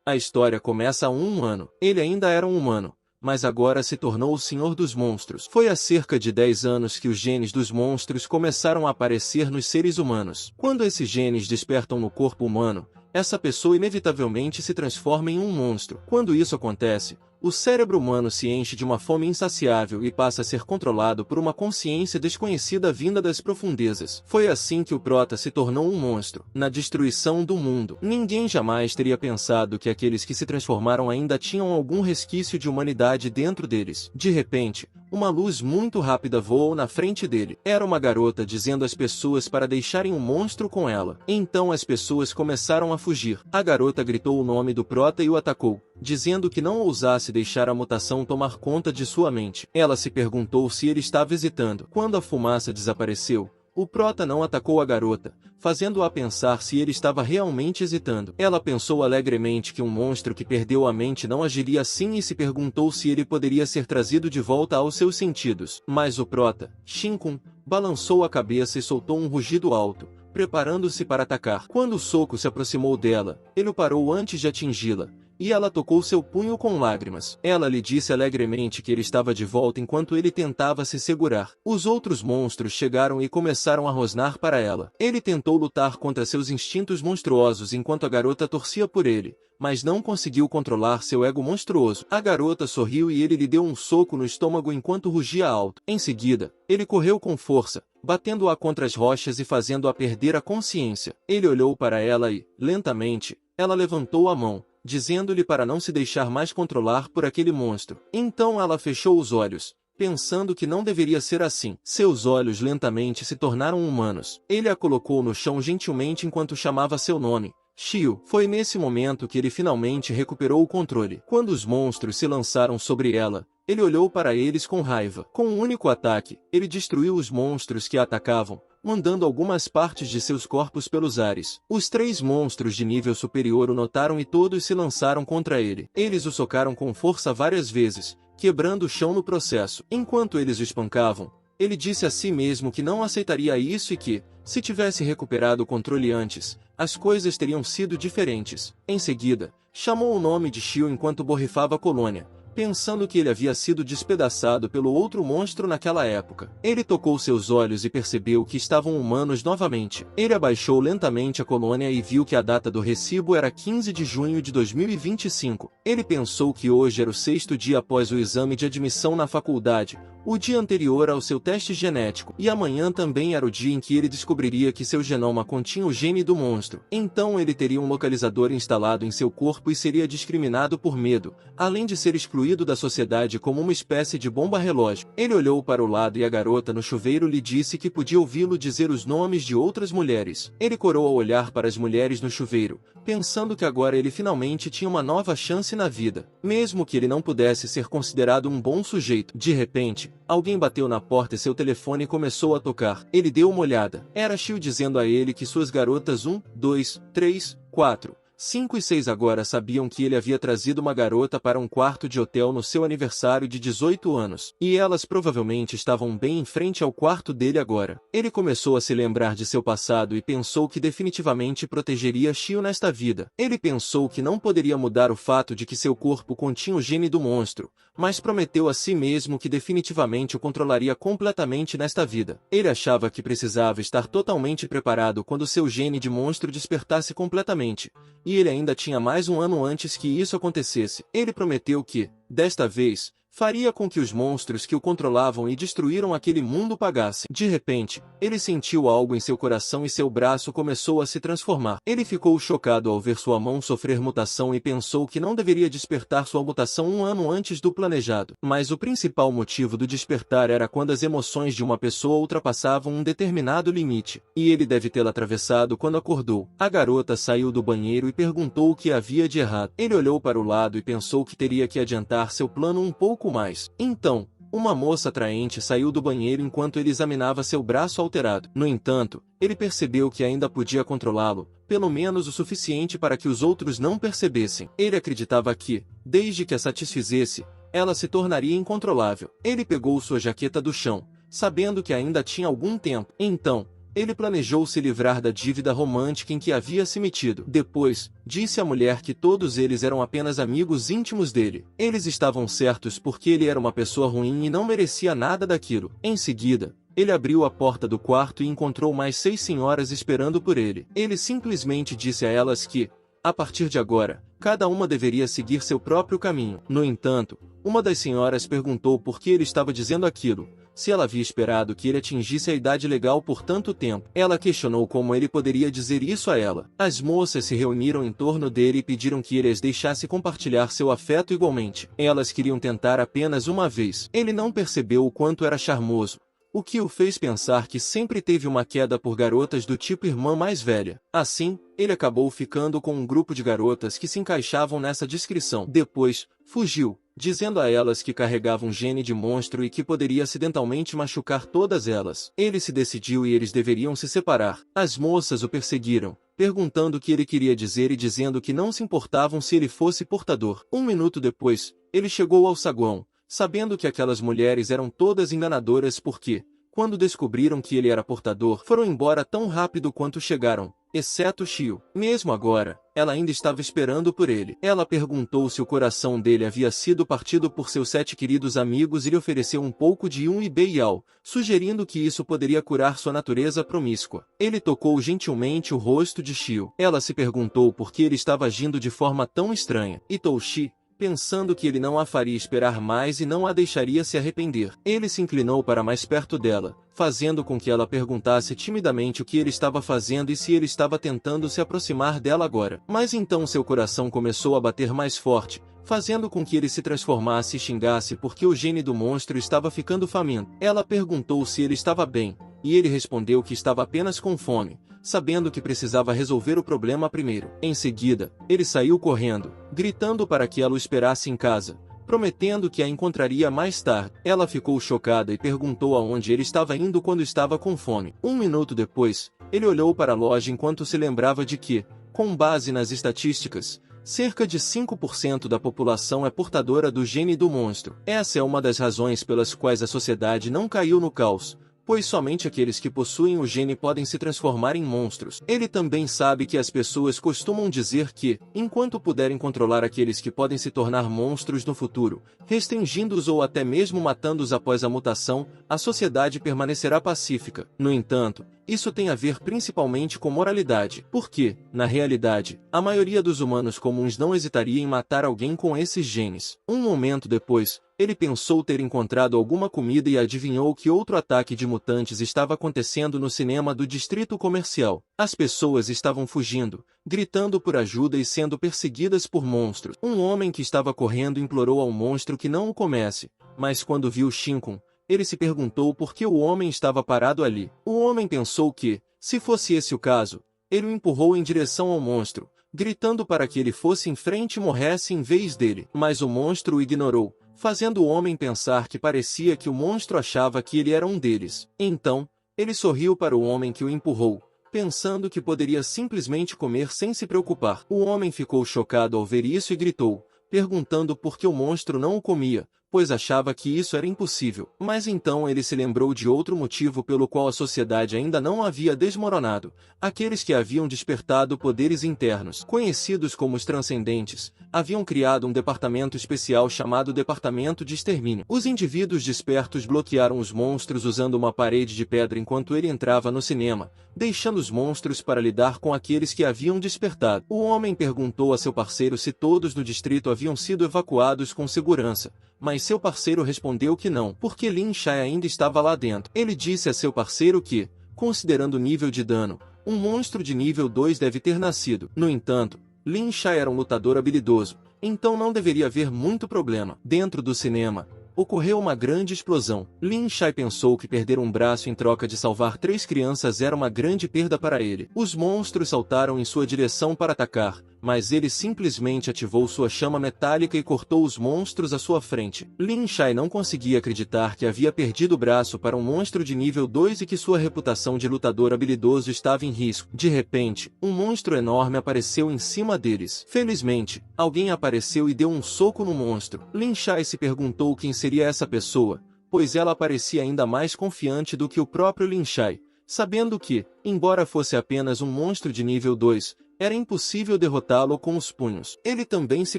A história começa há um ano. Ele ainda era um humano, mas agora se tornou o senhor dos monstros. Foi há cerca de 10 anos que os genes dos monstros começaram a aparecer nos seres humanos. Quando esses genes despertam no corpo humano, essa pessoa inevitavelmente se transforma em um monstro. Quando isso acontece, o cérebro humano se enche de uma fome insaciável e passa a ser controlado por uma consciência desconhecida vinda das profundezas. Foi assim que o Prota se tornou um monstro. Na destruição do mundo, ninguém jamais teria pensado que aqueles que se transformaram ainda tinham algum resquício de humanidade dentro deles. De repente, uma luz muito rápida voou na frente dele. Era uma garota dizendo às pessoas para deixarem o monstro com ela. Então as pessoas começaram a fugir. A garota gritou o nome do Prota e o atacou, dizendo que não ousasse deixar a mutação tomar conta de sua mente. Ela se perguntou se ele estava hesitando. Quando a fumaça desapareceu, o Prota não atacou a garota, fazendo-a pensar se ele estava realmente hesitando. Ela pensou alegremente que um monstro que perdeu a mente não agiria assim e se perguntou se ele poderia ser trazido de volta aos seus sentidos. Mas o Prota, Shinkun, balançou a cabeça e soltou um rugido alto, preparando-se para atacar. Quando o soco se aproximou dela, ele o parou antes de atingi-la, e ela tocou seu punho com lágrimas. Ela lhe disse alegremente que ele estava de volta enquanto ele tentava se segurar. Os outros monstros chegaram e começaram a rosnar para ela. Ele tentou lutar contra seus instintos monstruosos enquanto a garota torcia por ele, mas não conseguiu controlar seu ego monstruoso. A garota sorriu e ele lhe deu um soco no estômago enquanto rugia alto. Em seguida, ele correu com força, batendo-a contra as rochas e fazendo-a perder a consciência. Ele olhou para ela e, lentamente, ela levantou a mão, dizendo-lhe para não se deixar mais controlar por aquele monstro. Então ela fechou os olhos, pensando que não deveria ser assim. Seus olhos lentamente se tornaram humanos. Ele a colocou no chão gentilmente enquanto chamava seu nome, Shio. Foi nesse momento que ele finalmente recuperou o controle. Quando os monstros se lançaram sobre ela, ele olhou para eles com raiva. Com um único ataque, ele destruiu os monstros que a atacavam, mandando algumas partes de seus corpos pelos ares. Os 3 monstros de nível superior o notaram e todos se lançaram contra ele. Eles o socaram com força várias vezes, quebrando o chão no processo. Enquanto eles o espancavam, ele disse a si mesmo que não aceitaria isso e que, se tivesse recuperado o controle antes, as coisas teriam sido diferentes. Em seguida, chamou o nome de Shio enquanto borrifava a colônia, pensando que ele havia sido despedaçado pelo outro monstro naquela época. Ele tocou seus olhos e percebeu que estavam humanos novamente. Ele abaixou lentamente a colônia e viu que a data do recibo era 15 de junho de 2025. Ele pensou que hoje era o 6º dia após o exame de admissão na faculdade, o dia anterior ao seu teste genético, e amanhã também era o dia em que ele descobriria que seu genoma continha o gene do monstro. Então ele teria um localizador instalado em seu corpo e seria discriminado por medo, além de ser excluído da sociedade como uma espécie de bomba-relógio. Ele olhou para o lado e a garota no chuveiro lhe disse que podia ouvi-lo dizer os nomes de outras mulheres. Ele corou ao olhar para as mulheres no chuveiro, pensando que agora ele finalmente tinha uma nova chance na vida, mesmo que ele não pudesse ser considerado um bom sujeito. De repente, alguém bateu na porta e seu telefone começou a tocar. Ele deu uma olhada. Era Shio dizendo a ele que suas garotas 1, 2, 3, 4, 5 e 6 agora sabiam que ele havia trazido uma garota para um quarto de hotel no seu aniversário de 18 anos. E elas provavelmente estavam bem em frente ao quarto dele agora. Ele começou a se lembrar de seu passado e pensou que definitivamente protegeria Shio nesta vida. Ele pensou que não poderia mudar o fato de que seu corpo continha o gene do monstro, mas prometeu a si mesmo que definitivamente o controlaria completamente nesta vida. Ele achava que precisava estar totalmente preparado quando seu gene de monstro despertasse completamente, e ele ainda tinha mais um ano antes que isso acontecesse. Ele prometeu que, desta vez, faria com que os monstros que o controlavam e destruíram aquele mundo pagassem. De repente, ele sentiu algo em seu coração e seu braço começou a se transformar. Ele ficou chocado ao ver sua mão sofrer mutação e pensou que não deveria despertar sua mutação um ano antes do planejado. Mas o principal motivo do despertar era quando as emoções de uma pessoa ultrapassavam um determinado limite. E ele deve tê-la atravessado quando acordou. A garota saiu do banheiro e perguntou o que havia de errado. Ele olhou para o lado e pensou que teria que adiantar seu plano um pouco mais. Então, uma moça atraente saiu do banheiro enquanto ele examinava seu braço alterado. No entanto, ele percebeu que ainda podia controlá-lo, pelo menos o suficiente para que os outros não percebessem. Ele acreditava que, desde que a satisfizesse, ela se tornaria incontrolável. Ele pegou sua jaqueta do chão, sabendo que ainda tinha algum tempo. Então, Ele planejou se livrar da dívida romântica em que havia se metido. Depois, disse à mulher que todos eles eram apenas amigos íntimos dele. Eles estavam certos porque ele era uma pessoa ruim e não merecia nada daquilo. Em seguida, ele abriu a porta do quarto e encontrou mais 6 senhoras esperando por ele. Ele simplesmente disse a elas que, a partir de agora, cada uma deveria seguir seu próprio caminho. No entanto, uma das senhoras perguntou por que ele estava dizendo aquilo, se ela havia esperado que ele atingisse a idade legal por tanto tempo. Ela questionou como ele poderia dizer isso a ela. As moças se reuniram em torno dele e pediram que ele as deixasse compartilhar seu afeto igualmente. Elas queriam tentar apenas uma vez. Ele não percebeu o quanto era charmoso, o que o fez pensar que sempre teve uma queda por garotas do tipo irmã mais velha. Assim, ele acabou ficando com um grupo de garotas que se encaixavam nessa descrição. Depois, fugiu, dizendo a elas que carregava um gene de monstro e que poderia acidentalmente machucar todas elas. Ele se decidiu e eles deveriam se separar. As moças o perseguiram, perguntando o que ele queria dizer e dizendo que não se importavam se ele fosse portador. 1 minuto depois, ele chegou ao saguão, sabendo que aquelas mulheres eram todas enganadoras porque, quando descobriram que ele era portador, foram embora tão rápido quanto chegaram, exceto Shio. Mesmo agora, ela ainda estava esperando por ele. Ela perguntou se o coração dele havia sido partido por seus 7 queridos amigos e lhe ofereceu um pouco de Ibeial, sugerindo que isso poderia curar sua natureza promíscua. Ele tocou gentilmente o rosto de Shio. Ela se perguntou por que ele estava agindo de forma tão estranha. E Touchi, pensando que ele não a faria esperar mais e não a deixaria se arrepender. Ele se inclinou para mais perto dela, fazendo com que ela perguntasse timidamente o que ele estava fazendo e se ele estava tentando se aproximar dela agora. Mas então seu coração começou a bater mais forte, fazendo com que ele se transformasse e xingasse porque o gene do monstro estava ficando faminto. Ela perguntou se ele estava bem, e ele respondeu que estava apenas com fome, sabendo que precisava resolver o problema primeiro. Em seguida, ele saiu correndo, gritando para que ela o esperasse em casa, prometendo que a encontraria mais tarde. Ela ficou chocada e perguntou aonde ele estava indo quando estava com fome. 1 minuto depois, ele olhou para a loja enquanto se lembrava de que, com base nas estatísticas, cerca de 5% da população é portadora do gene do monstro. Essa é uma das razões pelas quais a sociedade não caiu no caos, pois somente aqueles que possuem o gene podem se transformar em monstros. Ele também sabe que as pessoas costumam dizer que, enquanto puderem controlar aqueles que podem se tornar monstros no futuro, restringindo-os ou até mesmo matando-os após a mutação, a sociedade permanecerá pacífica. No entanto, isso tem a ver principalmente com moralidade, porque, na realidade, a maioria dos humanos comuns não hesitaria em matar alguém com esses genes. Um momento depois, ele pensou ter encontrado alguma comida e adivinhou que outro ataque de mutantes estava acontecendo no cinema do distrito comercial. As pessoas estavam fugindo, gritando por ajuda e sendo perseguidas por monstros. Um homem que estava correndo implorou ao monstro que não o comesse, mas quando viu Shinkun, ele se perguntou por que o homem estava parado ali. O homem pensou que, se fosse esse o caso, ele o empurrou em direção ao monstro, gritando para que ele fosse em frente e morresse em vez dele. Mas o monstro o ignorou, fazendo o homem pensar que parecia que o monstro achava que ele era um deles. Então, ele sorriu para o homem que o empurrou, pensando que poderia simplesmente comer sem se preocupar. O homem ficou chocado ao ver isso e gritou, perguntando por que o monstro não o comia, pois achava que isso era impossível. Mas então ele se lembrou de outro motivo pelo qual a sociedade ainda não havia desmoronado. Aqueles que haviam despertado poderes internos, conhecidos como os Transcendentes, haviam criado um departamento especial chamado Departamento de Extermínio. Os indivíduos despertos bloquearam os monstros usando uma parede de pedra enquanto ele entrava no cinema, deixando os monstros para lidar com aqueles que haviam despertado. O homem perguntou a seu parceiro se todos no distrito haviam sido evacuados com segurança, mas seu parceiro respondeu que não, porque Lin Shai ainda estava lá dentro. Ele disse a seu parceiro que, considerando o nível de dano, um monstro de nível 2 deve ter nascido. No entanto, Lin Shai era um lutador habilidoso, então não deveria haver muito problema. Dentro do cinema, ocorreu uma grande explosão. Lin Shai pensou que perder um braço em troca de salvar 3 crianças era uma grande perda para ele. Os monstros saltaram em sua direção para atacar, mas ele simplesmente ativou sua chama metálica e cortou os monstros à sua frente. Lin Shai não conseguia acreditar que havia perdido o braço para um monstro de nível 2 e que sua reputação de lutador habilidoso estava em risco. De repente, um monstro enorme apareceu em cima deles. Felizmente, alguém apareceu e deu um soco no monstro. Lin Shai se perguntou quem seria essa pessoa, pois ela parecia ainda mais confiante do que o próprio Lin Shai, sabendo que, embora fosse apenas um monstro de nível 2, era impossível derrotá-lo com os punhos. Ele também se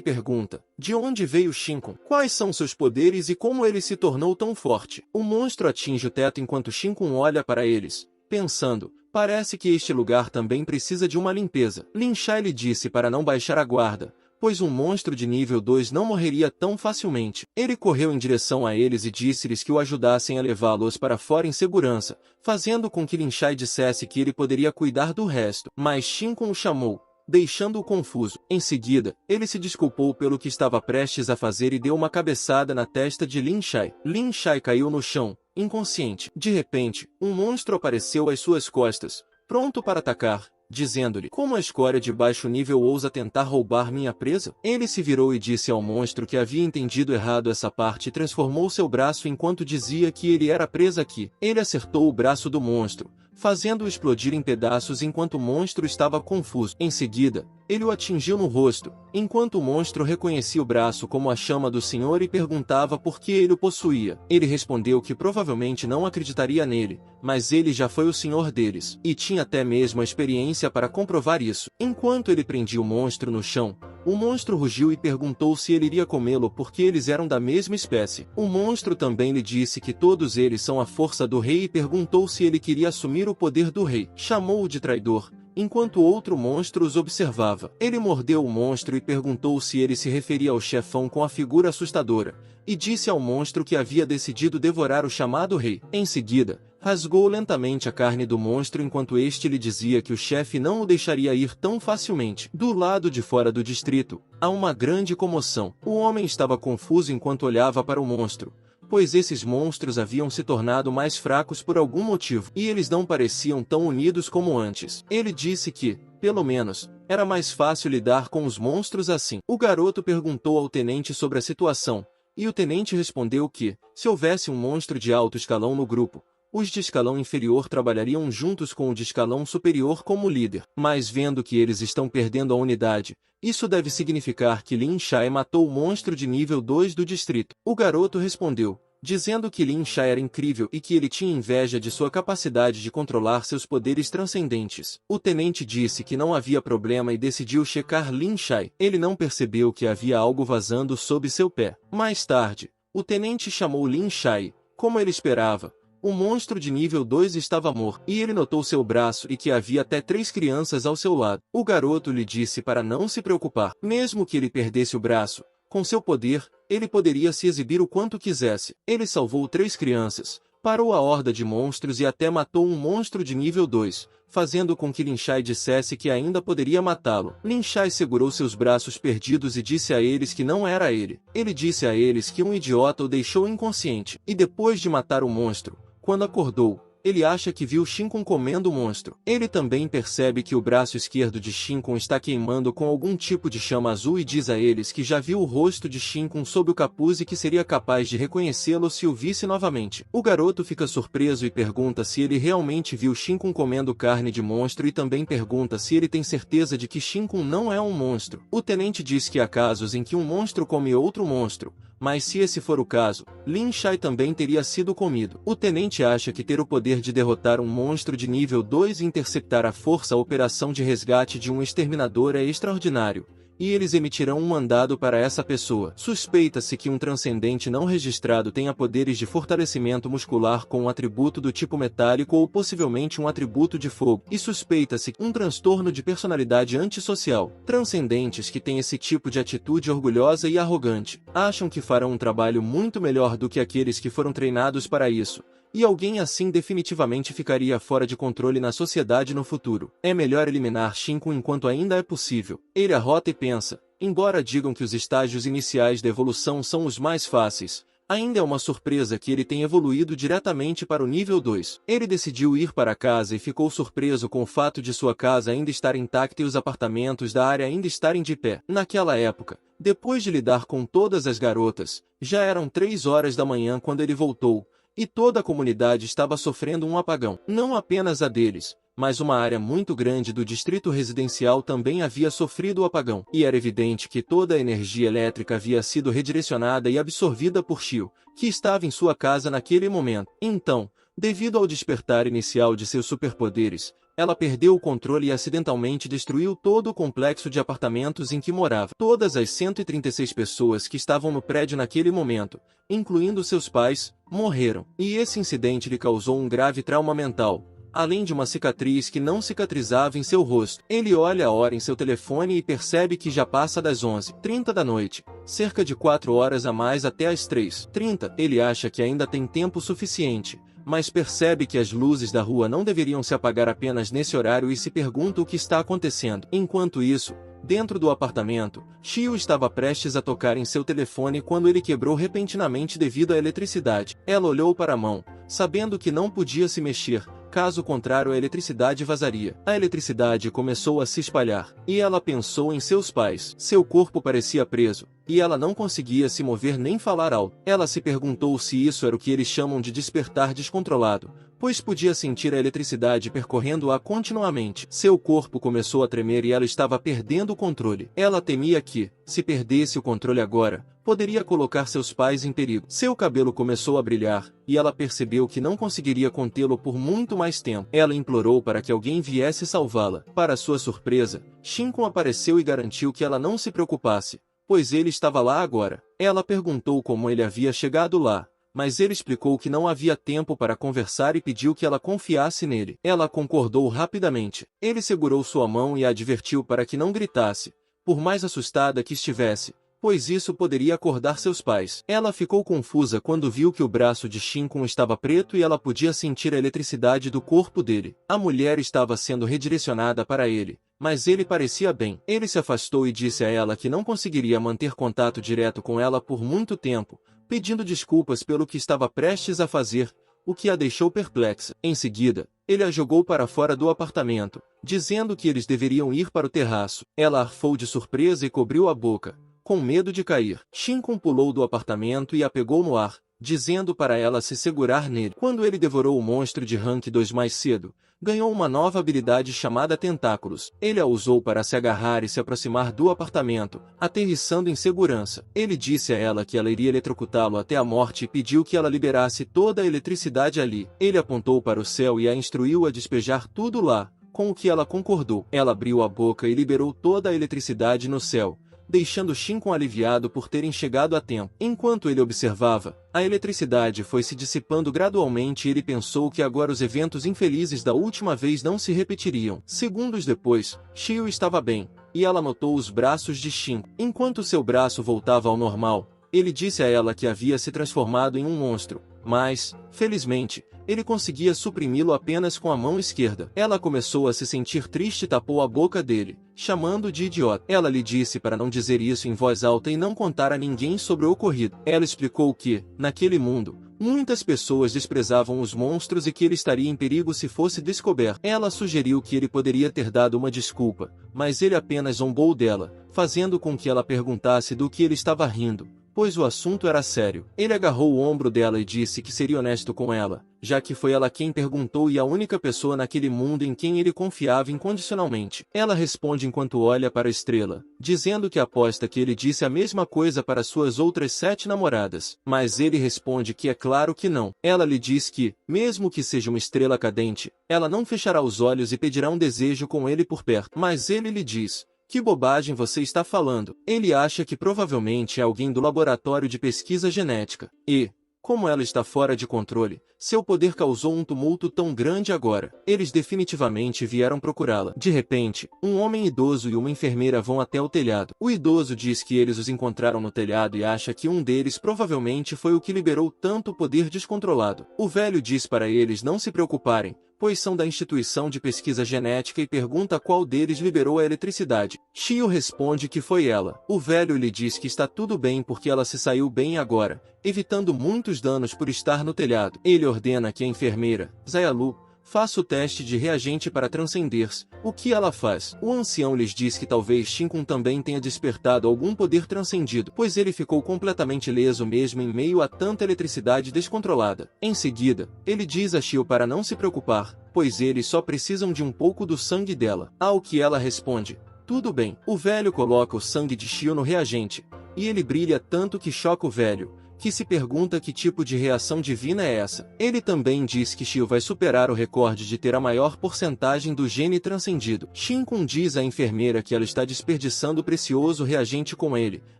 pergunta, de onde veio Shinkun? Quais são seus poderes e como ele se tornou tão forte? O monstro atinge o teto enquanto Shinkun olha para eles, pensando, parece que este lugar também precisa de uma limpeza. Lin Shai lhe disse para não baixar a guarda, pois um monstro de nível 2 não morreria tão facilmente. Ele correu em direção a eles e disse-lhes que o ajudassem a levá-los para fora em segurança, fazendo com que Lin Shai dissesse que ele poderia cuidar do resto. Mas Shinkun o chamou, deixando-o confuso. Em seguida, ele se desculpou pelo que estava prestes a fazer e deu uma cabeçada na testa de Lin Shai. Lin Shai caiu no chão, inconsciente. De repente, um monstro apareceu às suas costas, pronto para atacar, dizendo-lhe, como a escória de baixo nível ousa tentar roubar minha presa? Ele se virou e disse ao monstro que havia entendido errado essa parte e transformou seu braço enquanto dizia que ele era presa aqui. Ele acertou o braço do monstro, fazendo-o explodir em pedaços enquanto o monstro estava confuso. Em seguida, ele o atingiu no rosto, enquanto o monstro reconhecia o braço como a chama do Senhor e perguntava por que ele o possuía. Ele respondeu que provavelmente não acreditaria nele, mas ele já foi o senhor deles, e tinha até mesmo a experiência para comprovar isso. Enquanto ele prendia o monstro no chão, o monstro rugiu e perguntou se ele iria comê-lo porque eles eram da mesma espécie. O monstro também lhe disse que todos eles são a força do rei e perguntou se ele queria assumir o poder do rei. Chamou-o de traidor, enquanto outro monstro os observava. Ele mordeu o monstro e perguntou se ele se referia ao chefão com a figura assustadora, e disse ao monstro que havia decidido devorar o chamado rei. Em seguida, rasgou lentamente a carne do monstro enquanto este lhe dizia que o chefe não o deixaria ir tão facilmente. Do lado de fora do distrito, há uma grande comoção. O homem estava confuso enquanto olhava para o monstro, pois esses monstros haviam se tornado mais fracos por algum motivo, e eles não pareciam tão unidos como antes. Ele disse que, pelo menos, era mais fácil lidar com os monstros assim. O garoto perguntou ao tenente sobre a situação, e o tenente respondeu que, se houvesse um monstro de alto escalão no grupo, os de escalão inferior trabalhariam juntos com o de escalão superior como líder. Mas vendo que eles estão perdendo a unidade, isso deve significar que Lin Shai matou o monstro de nível 2 do distrito. O garoto respondeu, dizendo que Lin Shai era incrível e que ele tinha inveja de sua capacidade de controlar seus poderes transcendentes. O tenente disse que não havia problema e decidiu checar Lin Shai. Ele não percebeu que havia algo vazando sob seu pé. Mais tarde, o tenente chamou Lin Shai. Como ele esperava, o monstro de nível 2 estava morto, e ele notou seu braço e que havia até 3 crianças ao seu lado. O garoto lhe disse para não se preocupar. Mesmo que ele perdesse o braço, com seu poder, ele poderia se exibir o quanto quisesse. Ele salvou 3 crianças, parou a horda de monstros e até matou um monstro de nível 2, fazendo com que Lin Shai dissesse que ainda poderia matá-lo. Lin Shai segurou seus braços perdidos e disse a eles que não era ele. Ele disse a eles que um idiota o deixou inconsciente, e depois de matar o monstro, quando acordou, ele acha que viu Shinkun comendo o monstro. Ele também percebe que o braço esquerdo de Shinkun está queimando com algum tipo de chama azul e diz a eles que já viu o rosto de Shinkun sob o capuz e que seria capaz de reconhecê-lo se o visse novamente. O garoto fica surpreso e pergunta se ele realmente viu Shinkun comendo carne de monstro e também pergunta se ele tem certeza de que Shinkun não é um monstro. O tenente diz que há casos em que um monstro come outro monstro, mas se esse for o caso, Lin Shai também teria sido comido. O tenente acha que ter o poder de derrotar um monstro de nível 2 e interceptar à força a operação de resgate de um exterminador é extraordinário, e eles emitirão um mandado para essa pessoa. Suspeita-se que um transcendente não registrado tenha poderes de fortalecimento muscular com um atributo do tipo metálico ou possivelmente um atributo de fogo. E suspeita-se um transtorno de personalidade antissocial. Transcendentes que têm esse tipo de atitude orgulhosa e arrogante acham que farão um trabalho muito melhor do que aqueles que foram treinados para isso. E alguém assim definitivamente ficaria fora de controle na sociedade no futuro. É melhor eliminar Shinkun enquanto ainda é possível. Ele arrota e pensa, embora digam que os estágios iniciais da evolução são os mais fáceis, ainda é uma surpresa que ele tenha evoluído diretamente para o nível 2. Ele decidiu ir para casa e ficou surpreso com o fato de sua casa ainda estar intacta e os apartamentos da área ainda estarem de pé. Naquela época, depois de lidar com todas as garotas, já eram 3 horas da manhã quando ele voltou, e toda a comunidade estava sofrendo um apagão. Não apenas a deles, mas uma área muito grande do distrito residencial também havia sofrido o apagão. E era evidente que toda a energia elétrica havia sido redirecionada e absorvida por Shio, que estava em sua casa naquele momento. Então, Devido ao despertar inicial de seus superpoderes, ela perdeu o controle e acidentalmente destruiu todo o complexo de apartamentos em que morava. Todas as 136 pessoas que estavam no prédio naquele momento, incluindo seus pais, morreram. E esse incidente lhe causou um grave trauma mental, além de uma cicatriz que não cicatrizava em seu rosto. Ele olha a hora em seu telefone e percebe que já passa das 11h30 da noite, cerca de 4 horas a mais até as 3h30. Ele acha que ainda tem tempo suficiente, mas percebe que as luzes da rua não deveriam se apagar apenas nesse horário e se pergunta o que está acontecendo. Enquanto isso, dentro do apartamento, Shio estava prestes a tocar em seu telefone quando ele quebrou repentinamente devido à eletricidade. Ela olhou para a mão, sabendo que não podia se mexer, caso contrário a eletricidade vazaria. A eletricidade começou a se espalhar, e ela pensou em seus pais. Seu corpo parecia preso, e ela não conseguia se mover nem falar alto. Ela se perguntou se isso era o que eles chamam de despertar descontrolado, pois podia sentir a eletricidade percorrendo-a continuamente. Seu corpo começou a tremer e ela estava perdendo o controle. Ela temia que, se perdesse o controle agora, poderia colocar seus pais em perigo. Seu cabelo começou a brilhar, e ela percebeu que não conseguiria contê-lo por muito mais tempo. Ela implorou para que alguém viesse salvá-la. Para sua surpresa, Shinkun apareceu e garantiu que ela não se preocupasse, pois ele estava lá agora. Ela perguntou como ele havia chegado lá, mas ele explicou que não havia tempo para conversar e pediu que ela confiasse nele. Ela concordou rapidamente. Ele segurou sua mão e a advertiu para que não gritasse, por mais assustada que estivesse, pois isso poderia acordar seus pais. Ela ficou confusa quando viu que o braço de Shinkun estava preto e ela podia sentir a eletricidade do corpo dele. A mulher estava sendo redirecionada para ele, mas ele parecia bem. Ele se afastou e disse a ela que não conseguiria manter contato direto com ela por muito tempo, pedindo desculpas pelo que estava prestes a fazer, o que a deixou perplexa. Em seguida, ele a jogou para fora do apartamento, dizendo que eles deveriam ir para o terraço. Ela arfou de surpresa e cobriu a boca, com medo de cair. Shinkun pulou do apartamento e a pegou no ar, dizendo para ela se segurar nele. Quando ele devorou o monstro de Rank 2 mais cedo, ganhou uma nova habilidade chamada Tentáculos. Ele a usou para se agarrar e se aproximar do apartamento, aterrissando em segurança. Ele disse a ela que ela iria eletrocutá-lo até a morte e pediu que ela liberasse toda a eletricidade ali. Ele apontou para o céu e a instruiu a despejar tudo lá, com o que ela concordou. Ela abriu a boca e liberou toda a eletricidade no céu, deixando Shinkun aliviado por terem chegado a tempo. Enquanto ele observava, a eletricidade foi se dissipando gradualmente e ele pensou que agora os eventos infelizes da última vez não se repetiriam. Segundos depois, Shio estava bem, e ela notou os braços de Shinkun. Enquanto seu braço voltava ao normal, ele disse a ela que havia se transformado em um monstro, mas, felizmente, ele conseguia suprimi-lo apenas com a mão esquerda. Ela começou a se sentir triste e tapou a boca dele, chamando-o de idiota. Ela lhe disse para não dizer isso em voz alta e não contar a ninguém sobre o ocorrido. Ela explicou que, naquele mundo, muitas pessoas desprezavam os monstros e que ele estaria em perigo se fosse descoberto. Ela sugeriu que ele poderia ter dado uma desculpa, mas ele apenas zombou dela, fazendo com que ela perguntasse do que ele estava rindo, pois o assunto era sério. Ele agarrou o ombro dela e disse que seria honesto com ela, já que foi ela quem perguntou e a única pessoa naquele mundo em quem ele confiava incondicionalmente. Ela responde enquanto olha para a estrela, dizendo que aposta que ele disse a mesma coisa para suas outras 7 namoradas. Mas ele responde que é claro que não. Ela lhe diz que, mesmo que seja uma estrela cadente, ela não fechará os olhos e pedirá um desejo com ele por perto. Mas ele lhe diz: que bobagem você está falando? Ele acha que provavelmente é alguém do laboratório de pesquisa genética. E, como ela está fora de controle, seu poder causou um tumulto tão grande agora. Eles definitivamente vieram procurá-la. De repente, um homem idoso e uma enfermeira vão até o telhado. O idoso diz que eles os encontraram no telhado e acha que um deles provavelmente foi o que liberou tanto poder descontrolado. O velho diz para eles não se preocuparem, pois são da instituição de pesquisa genética e pergunta qual deles liberou a eletricidade. Shio responde que foi ela. O velho lhe diz que está tudo bem porque ela se saiu bem agora, evitando muitos danos por estar no telhado. Ele ordena que a enfermeira, Zayalu, faça o teste de reagente para transcender-se. O que ela faz? O ancião lhes diz que talvez Shinkun também tenha despertado algum poder transcendido, pois ele ficou completamente ileso mesmo em meio a tanta eletricidade descontrolada. Em seguida, ele diz a Shio para não se preocupar, pois eles só precisam de um pouco do sangue dela. Ao que ela responde: tudo bem. O velho coloca o sangue de Shio no reagente, e ele brilha tanto que choca o velho, que se pergunta que tipo de reação divina é essa. Ele também diz que Shio vai superar o recorde de ter a maior porcentagem do gene transcendido. Shinkun diz à enfermeira que ela está desperdiçando o precioso reagente com ele,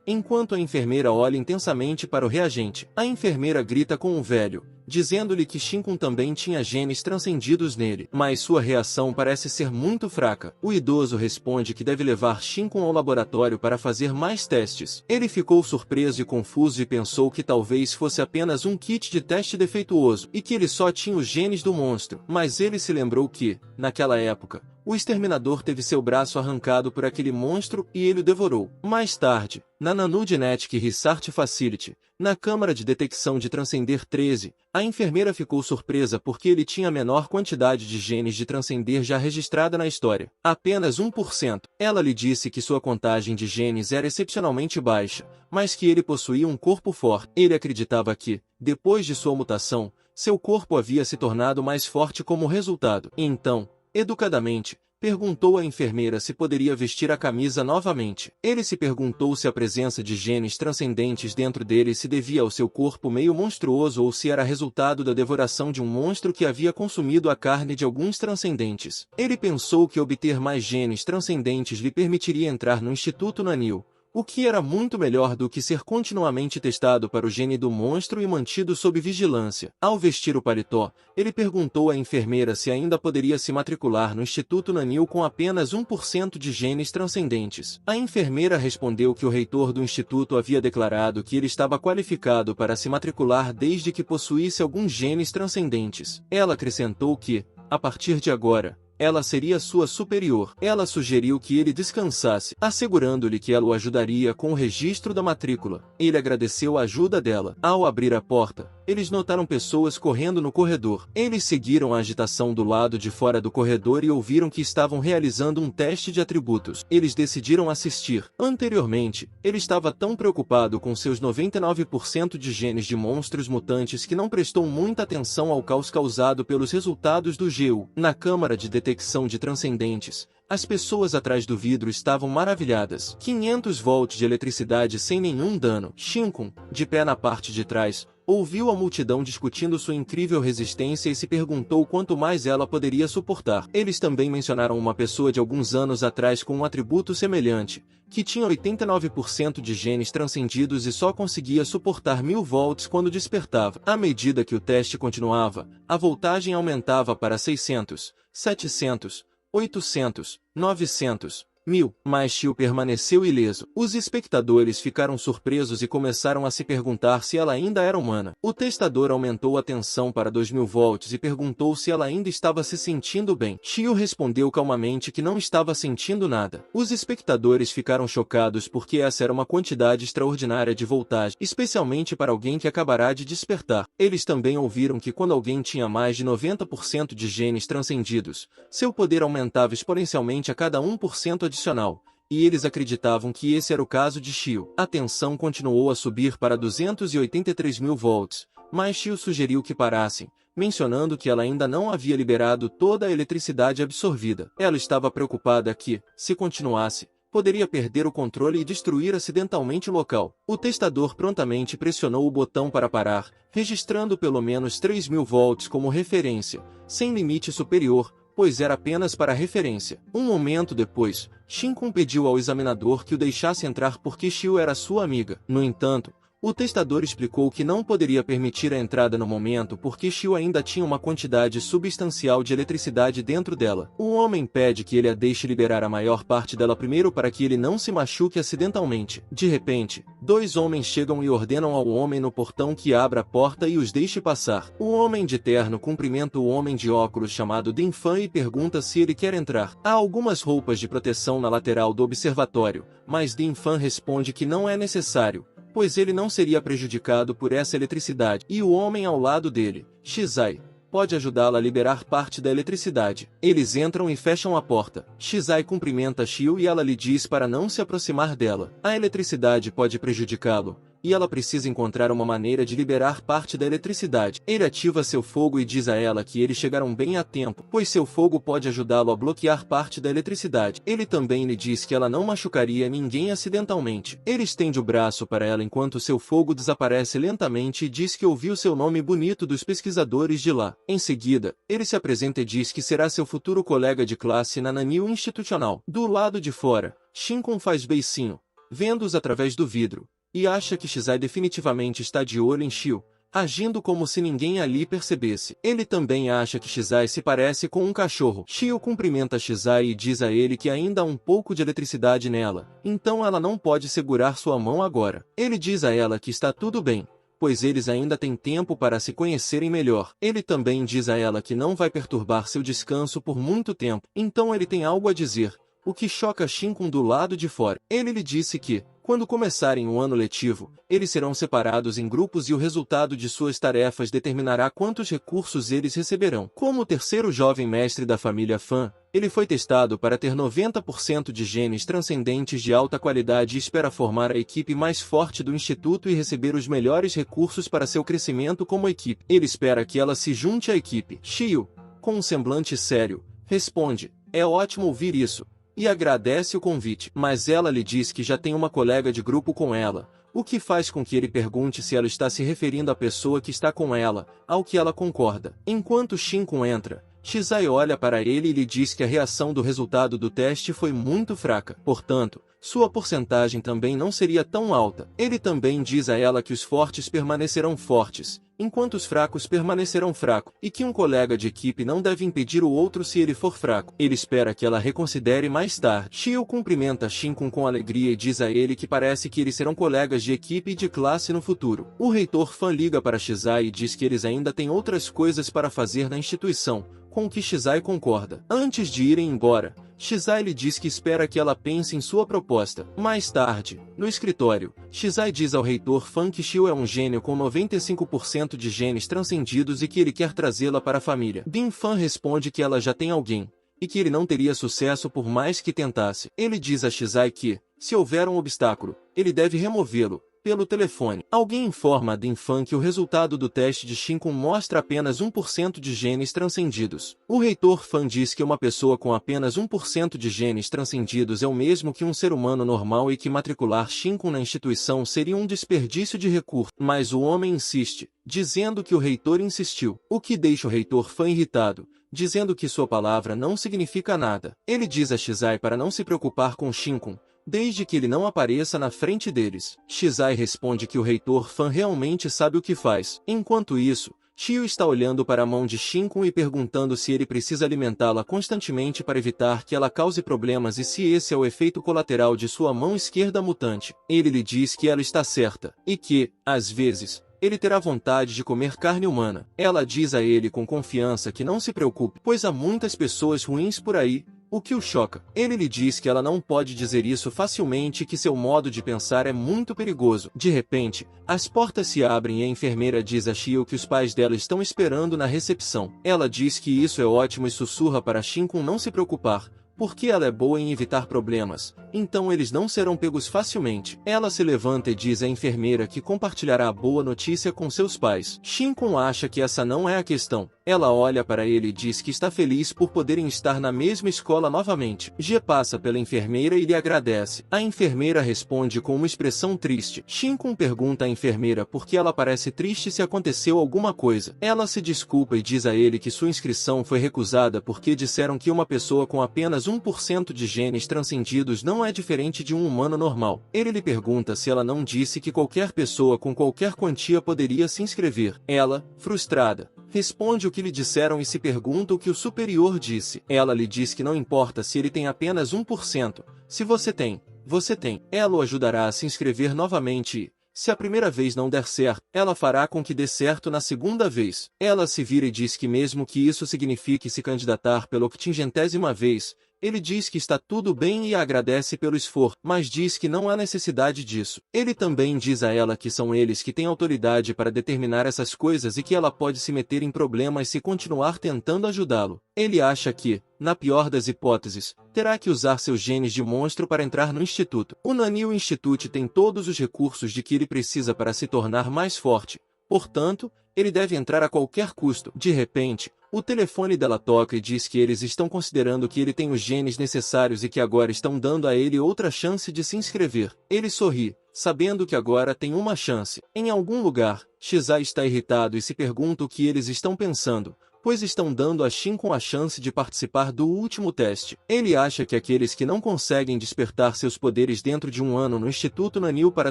enquanto a enfermeira olha intensamente para o reagente. A enfermeira grita com o velho, dizendo-lhe que Shinkun também tinha genes transcendidos nele, mas sua reação parece ser muito fraca. O idoso responde que deve levar Shinkun ao laboratório para fazer mais testes. Ele ficou surpreso e confuso e pensou que talvez fosse apenas um kit de teste defeituoso, e que ele só tinha os genes do monstro. Mas ele se lembrou que, naquela época, o exterminador teve seu braço arrancado por aquele monstro e ele o devorou. Mais tarde, na Nanogenetic Research Facility, na Câmara de Detecção de Transcender 13, a enfermeira ficou surpresa porque ele tinha a menor quantidade de genes de transcender já registrada na história. Apenas 1%. Ela lhe disse que sua contagem de genes era excepcionalmente baixa, mas que ele possuía um corpo forte. Ele acreditava que, depois de sua mutação, seu corpo havia se tornado mais forte como resultado. Então, educadamente, perguntou à enfermeira se poderia vestir a camisa novamente. Ele se perguntou se a presença de genes transcendentes dentro dele se devia ao seu corpo meio monstruoso ou se era resultado da devoração de um monstro que havia consumido a carne de alguns transcendentes. Ele pensou que obter mais genes transcendentes lhe permitiria entrar no Instituto Nanil, o que era muito melhor do que ser continuamente testado para o gene do monstro e mantido sob vigilância. Ao vestir o paletó, ele perguntou à enfermeira se ainda poderia se matricular no Instituto Nanil com apenas 1% de genes transcendentes. A enfermeira respondeu que o reitor do instituto havia declarado que ele estava qualificado para se matricular desde que possuísse alguns genes transcendentes. Ela acrescentou que, a partir de agora, ela seria sua superior. Ela sugeriu que ele descansasse, assegurando-lhe que ela o ajudaria com o registro da matrícula. Ele agradeceu a ajuda dela. Ao abrir a porta, eles notaram pessoas correndo no corredor. Eles seguiram a agitação do lado de fora do corredor e ouviram que estavam realizando um teste de atributos. Eles decidiram assistir. Anteriormente, ele estava tão preocupado com seus 99% de genes de monstros mutantes que não prestou muita atenção ao caos causado pelos resultados do GU. Na Câmara de Detecção de Transcendentes, as pessoas atrás do vidro estavam maravilhadas. 500 volts de eletricidade sem nenhum dano. Shinkun, de pé na parte de trás, ouviu a multidão discutindo sua incrível resistência e se perguntou quanto mais ela poderia suportar. Eles também mencionaram uma pessoa de alguns anos atrás com um atributo semelhante, que tinha 89% de genes transcendidos e só conseguia suportar 1000 volts quando despertava. À medida que o teste continuava, a voltagem aumentava para 600, 700, 800, 900, 1000, mas Shio permaneceu ileso. Os espectadores ficaram surpresos e começaram a se perguntar se ela ainda era humana. O testador aumentou a tensão para 2000 volts e perguntou se ela ainda estava se sentindo bem. Shio respondeu calmamente que não estava sentindo nada. Os espectadores ficaram chocados porque essa era uma quantidade extraordinária de voltagem, especialmente para alguém que acabará de despertar. Eles também ouviram que quando alguém tinha mais de 90% de genes transcendidos, seu poder aumentava exponencialmente a cada 1% adicional, e eles acreditavam que esse era o caso de Shio. A tensão continuou a subir para 283.000 volts, mas Shio sugeriu que parassem, mencionando que ela ainda não havia liberado toda a eletricidade absorvida. Ela estava preocupada que, se continuasse, poderia perder o controle e destruir acidentalmente o local. O testador prontamente pressionou o botão para parar, registrando pelo menos 3.000 volts como referência, sem limite superior, pois era apenas para referência. Um momento depois, Shinkun pediu ao examinador que o deixasse entrar porque Shio era sua amiga. No entanto, o testador explicou que não poderia permitir a entrada no momento porque Shio ainda tinha uma quantidade substancial de eletricidade dentro dela. O homem pede que ele a deixe liberar a maior parte dela primeiro para que ele não se machuque acidentalmente. De repente, dois homens chegam e ordenam ao homem no portão que abra a porta e os deixe passar. O homem de terno cumprimenta o homem de óculos chamado Dinfan e pergunta se ele quer entrar. Há algumas roupas de proteção na lateral do observatório, mas Dinfan responde que não é necessário, pois ele não seria prejudicado por essa eletricidade. E o homem ao lado dele, Shizai, pode ajudá-la a liberar parte da eletricidade. Eles entram e fecham a porta. Shizai cumprimenta Shio e ela lhe diz para não se aproximar dela. A eletricidade pode prejudicá-lo, e ela precisa encontrar uma maneira de liberar parte da eletricidade. Ele ativa seu fogo e diz a ela que eles chegaram bem a tempo, pois seu fogo pode ajudá-lo a bloquear parte da eletricidade. Ele também lhe diz que ela não machucaria ninguém acidentalmente. Ele estende o braço para ela enquanto seu fogo desaparece lentamente e diz que ouviu seu nome bonito dos pesquisadores de lá. Em seguida, ele se apresenta e diz que será seu futuro colega de classe na Nanil Institucional. Do lado de fora, Shinkun faz beicinho, vendo-os através do vidro, e acha que Shizai definitivamente está de olho em Shio, agindo como se ninguém ali percebesse. Ele também acha que Shizai se parece com um cachorro. Shio cumprimenta Shizai e diz a ele que ainda há um pouco de eletricidade nela, então ela não pode segurar sua mão agora. Ele diz a ela que está tudo bem, pois eles ainda têm tempo para se conhecerem melhor. Ele também diz a ela que não vai perturbar seu descanso por muito tempo, então ele tem algo a dizer, o que choca Shinkun do lado de fora. Ele lhe disse que, quando começarem o ano letivo, eles serão separados em grupos e o resultado de suas tarefas determinará quantos recursos eles receberão. Como o terceiro jovem mestre da família Fan, ele foi testado para ter 90% de genes transcendentes de alta qualidade e espera formar a equipe mais forte do instituto e receber os melhores recursos para seu crescimento como equipe. Ele espera que ela se junte à equipe. Shio, com um semblante sério, responde: "É ótimo ouvir isso", e agradece o convite. Mas ela lhe diz que já tem uma colega de grupo com ela, o que faz com que ele pergunte se ela está se referindo à pessoa que está com ela, ao que ela concorda. Enquanto Shinkun entra, Shizai olha para ele e lhe diz que a reação do resultado do teste foi muito fraca. Portanto, sua porcentagem também não seria tão alta. Ele também diz a ela que os fortes permanecerão fortes, enquanto os fracos permanecerão fracos, e que um colega de equipe não deve impedir o outro se ele for fraco. Ele espera que ela reconsidere mais tarde. Shio cumprimenta Shinkun com alegria e diz a ele que parece que eles serão colegas de equipe e de classe no futuro. O reitor Fan liga para Shizai e diz que eles ainda têm outras coisas para fazer na instituição, com o que Shizai concorda. Antes de irem embora, Shizai lhe diz que espera que ela pense em sua proposta. Mais tarde, no escritório, Shizai diz ao reitor Fan que Shio é um gênio com 95% de genes transcendidos e que ele quer trazê-la para a família. Bin Fan responde que ela já tem alguém, e que ele não teria sucesso por mais que tentasse. Ele diz a Shizai que, se houver um obstáculo, ele deve removê-lo. Pelo telefone, alguém informa a Din Fan que o resultado do teste de Shinkun mostra apenas 1% de genes transcendidos. O reitor Fan diz que uma pessoa com apenas 1% de genes transcendidos é o mesmo que um ser humano normal e que matricular Shinkun na instituição seria um desperdício de recursos. Mas o homem insiste, dizendo que o reitor insistiu, o que deixa o reitor Fan irritado, dizendo que sua palavra não significa nada. Ele diz a Shizai para não se preocupar com Shinkun, desde que ele não apareça na frente deles. Shizai responde que o reitor Fan realmente sabe o que faz. Enquanto isso, Shio está olhando para a mão de Shinkun e perguntando se ele precisa alimentá-la constantemente para evitar que ela cause problemas e se esse é o efeito colateral de sua mão esquerda mutante. Ele lhe diz que ela está certa, e que, às vezes, ele terá vontade de comer carne humana. Ela diz a ele com confiança que não se preocupe, pois há muitas pessoas ruins por aí, o que o choca. Ele lhe diz que ela não pode dizer isso facilmente e que seu modo de pensar é muito perigoso. De repente, as portas se abrem e a enfermeira diz a Shio que os pais dela estão esperando na recepção. Ela diz que isso é ótimo e sussurra para Shinkun não se preocupar, porque ela é boa em evitar problemas, então eles não serão pegos facilmente. Ela se levanta e diz à enfermeira que compartilhará a boa notícia com seus pais. Shinkun acha que essa não é a questão. Ela olha para ele e diz que está feliz por poderem estar na mesma escola novamente. G passa pela enfermeira e lhe agradece. A enfermeira responde com uma expressão triste. Shinkun pergunta à enfermeira por que ela parece triste se aconteceu alguma coisa. Ela se desculpa e diz a ele que sua inscrição foi recusada porque disseram que uma pessoa com apenas 1% de genes transcendidos não é diferente de um humano normal. Ele lhe pergunta se ela não disse que qualquer pessoa com qualquer quantia poderia se inscrever. Ela, frustrada, responde o que lhe disseram e se pergunta o que o superior disse. Ela lhe diz que não importa se ele tem apenas 1%. Se você tem, você tem. Ela o ajudará a se inscrever novamente e, se a primeira vez não der certo, ela fará com que dê certo na segunda vez. Ela se vira e diz que mesmo que isso signifique se candidatar pela 80ª vez, Ele diz que está tudo bem e a agradece pelo esforço, mas diz que não há necessidade disso. Ele também diz a ela que são eles que têm autoridade para determinar essas coisas e que ela pode se meter em problemas se continuar tentando ajudá-lo. Ele acha que, na pior das hipóteses, terá que usar seus genes de monstro para entrar no instituto. O Nanil Institute tem todos os recursos de que ele precisa para se tornar mais forte. Portanto, ele deve entrar a qualquer custo. De repente, o telefone dela toca e diz que eles estão considerando que ele tem os genes necessários e que agora estão dando a ele outra chance de se inscrever. Ele sorri, sabendo que agora tem uma chance. Em algum lugar, Shizai está irritado e se pergunta o que eles estão pensando, pois estão dando a Shinkun a chance de participar do último teste. Ele acha que aqueles que não conseguem despertar seus poderes dentro de um ano no Instituto Nanil para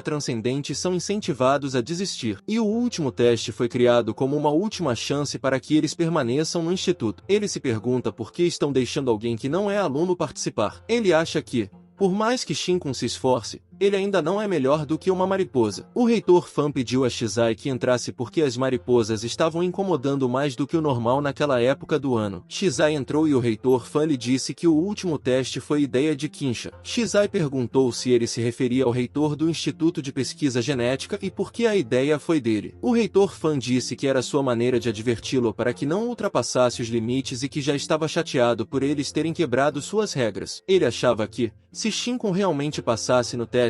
Transcendente são incentivados a desistir. E o último teste foi criado como uma última chance para que eles permaneçam no Instituto. Ele se pergunta por que estão deixando alguém que não é aluno participar. Ele acha que, por mais que Shinkun se esforce, ele ainda não é melhor do que uma mariposa. O reitor Fan pediu a Shizai que entrasse porque as mariposas estavam incomodando mais do que o normal naquela época do ano. Shizai entrou e o reitor Fan lhe disse que o último teste foi ideia de Kinsha. Shizai perguntou se ele se referia ao reitor do Instituto de Pesquisa Genética e por que a ideia foi dele. O reitor Fan disse que era sua maneira de adverti-lo para que não ultrapassasse os limites e que já estava chateado por eles terem quebrado suas regras. Ele achava que, se Shinkun realmente passasse no teste,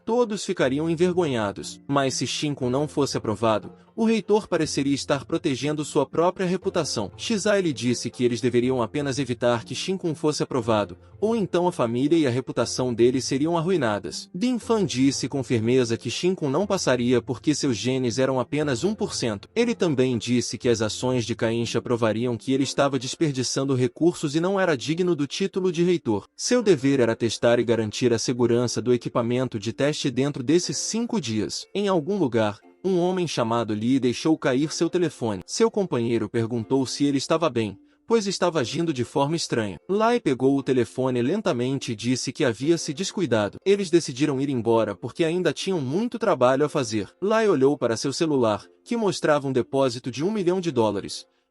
todos ficariam envergonhados. Mas se Shinkun não fosse aprovado, o reitor pareceria estar protegendo sua própria reputação. Shizai lhe disse que eles deveriam apenas evitar que Shinkun fosse aprovado, ou então a família e a reputação dele seriam arruinadas. Din Fan disse com firmeza que Shinkun não passaria porque seus genes eram apenas 1%. Ele também disse que as ações de Kainsha provariam que ele estava desperdiçando recursos e não era digno do título de reitor. Seu dever era testar e garantir a segurança do equipamento de teste dentro desses 5 dias. Em algum lugar, um homem chamado Lee deixou cair seu telefone. Seu companheiro perguntou se ele estava bem, pois estava agindo de forma estranha. Lai pegou o telefone lentamente e disse que havia se descuidado. Eles decidiram ir embora porque ainda tinham muito trabalho a fazer. Lai olhou para seu celular, que mostrava um depósito de $1 milhão,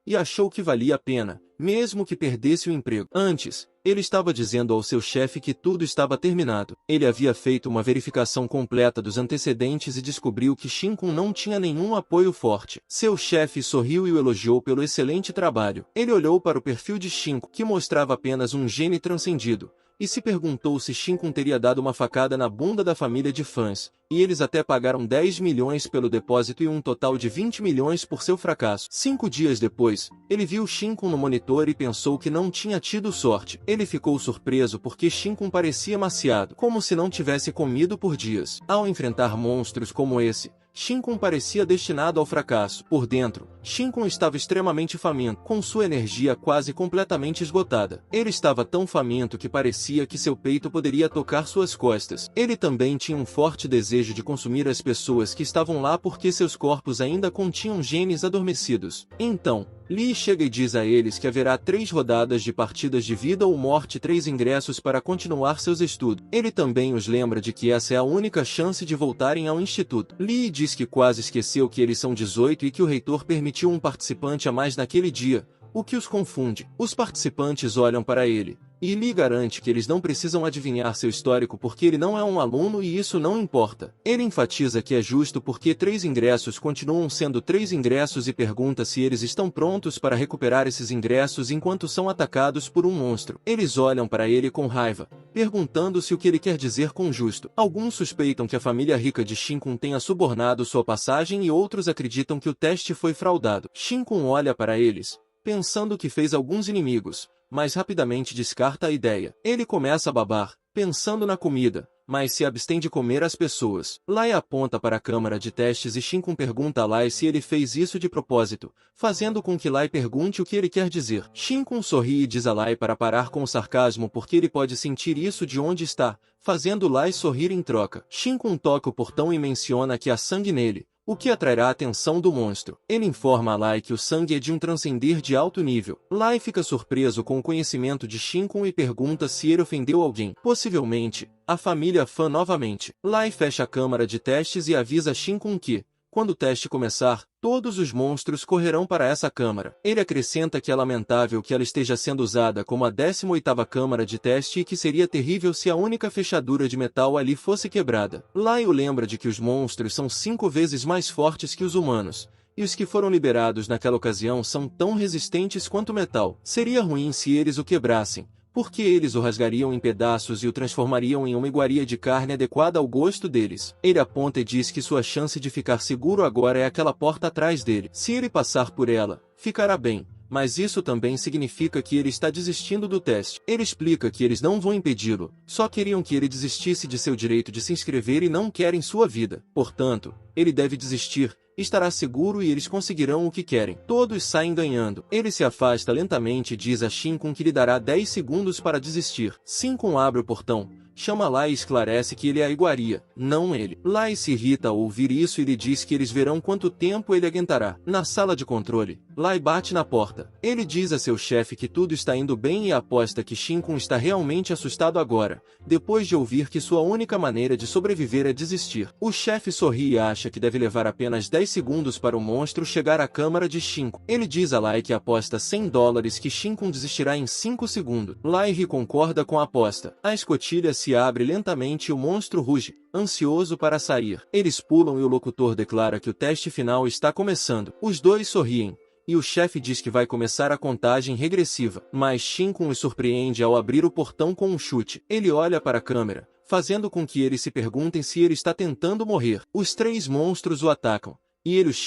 e achou que valia a pena, mesmo que perdesse o emprego. Antes, ele estava dizendo ao seu chefe que tudo estava terminado. Ele havia feito uma verificação completa dos antecedentes e descobriu que Shinkun não tinha nenhum apoio forte. Seu chefe sorriu e o elogiou pelo excelente trabalho. Ele olhou para o perfil de Shinkun, que mostrava apenas um gene transcendido, e se perguntou se Shinkun teria dado uma facada na bunda da família de fãs, e eles até pagaram 10 milhões pelo depósito e um total de 20 milhões por seu fracasso. 5 dias depois, ele viu Shinkun no monitor e pensou que não tinha tido sorte. Ele ficou surpreso porque Shinkun parecia maciado, como se não tivesse comido por dias. Ao enfrentar monstros como esse, Shinkun parecia destinado ao fracasso. Por dentro, Shinkun estava extremamente faminto, com sua energia quase completamente esgotada. Ele estava tão faminto que parecia que seu peito poderia tocar suas costas. Ele também tinha um forte desejo de consumir as pessoas que estavam lá porque seus corpos ainda continham genes adormecidos. Então, Lee chega e diz a eles que haverá 3 rodadas de partidas de vida ou morte e 3 ingressos para continuar seus estudos. Ele também os lembra de que essa é a única chance de voltarem ao instituto. Lee diz que quase esqueceu que eles são 18 e que o reitor permitiu um participante a mais naquele dia, o que os confunde. Os participantes olham para ele, e Lee garante que eles não precisam adivinhar seu histórico porque ele não é um aluno e isso não importa. Ele enfatiza que é justo porque 3 ingressos continuam sendo 3 ingressos e pergunta se eles estão prontos para recuperar esses ingressos enquanto são atacados por um monstro. Eles olham para ele com raiva, perguntando-se o que ele quer dizer com justo. Alguns suspeitam que a família rica de Shinkun tenha subornado sua passagem e outros acreditam que o teste foi fraudado. Shinkun olha para eles, pensando que fez alguns inimigos, mas rapidamente descarta a ideia. Ele começa a babar, pensando na comida, mas se abstém de comer as pessoas. Lai aponta para a câmara de testes e Shinkun pergunta a Lai se ele fez isso de propósito, fazendo com que Lai pergunte o que ele quer dizer. Shinkun sorri e diz a Lai para parar com o sarcasmo porque ele pode sentir isso de onde está, fazendo Lai sorrir em troca. Shinkun toca o portão e menciona que há sangue nele, o que atrairá a atenção do monstro. Ele informa a Lai que o sangue é de um transcender de alto nível. Lai fica surpreso com o conhecimento de Shinkun e pergunta se ele ofendeu alguém. Possivelmente, a família Fan novamente. Lai fecha a câmara de testes e avisa Shinkun que, Quando o teste começar, todos os monstros correrão para essa câmara. Ele acrescenta que é lamentável que ela esteja sendo usada como a 18ª câmara de teste e que seria terrível se a única fechadura de metal ali fosse quebrada. Lyle lembra de que os monstros são 5 vezes mais fortes que os humanos, e os que foram liberados naquela ocasião são tão resistentes quanto o metal. Seria ruim se eles o quebrassem, porque eles o rasgariam em pedaços e o transformariam em uma iguaria de carne adequada ao gosto deles. Ele aponta e diz que sua chance de ficar seguro agora é aquela porta atrás dele. Se ele passar por ela, ficará bem, mas isso também significa que ele está desistindo do teste. Ele explica que eles não vão impedi-lo, só queriam que ele desistisse de seu direito de se inscrever e não querem sua vida. Portanto, ele deve desistir. Estará seguro e eles conseguirão o que querem. Todos saem ganhando. Ele se afasta lentamente e diz a Shinkun que lhe dará 10 segundos para desistir. Shinkun abre o portão, chama Lai e esclarece que ele é a iguaria, não ele. Lai se irrita ao ouvir isso e lhe diz que eles verão quanto tempo ele aguentará. Na sala de controle, Lai bate na porta. Ele diz a seu chefe que tudo está indo bem e aposta que Shinkun está realmente assustado agora, depois de ouvir que sua única maneira de sobreviver é desistir. O chefe sorri e acha que deve levar apenas 10 segundos para o monstro chegar à câmara de Shinkun. Ele diz a Lai que aposta $100 que Shinkun desistirá em 5 segundos. Lai concorda com a aposta. A escotilha se abre lentamente e o monstro ruge, ansioso para sair. Eles pulam e o locutor declara que o teste final está começando. Os dois sorriem, e o chefe diz que vai começar a contagem regressiva. Mas Shinkun os surpreende ao abrir o portão com um chute. Ele olha para a câmera, fazendo com que eles se perguntem se ele está tentando morrer. Os 3 monstros o atacam, e ele os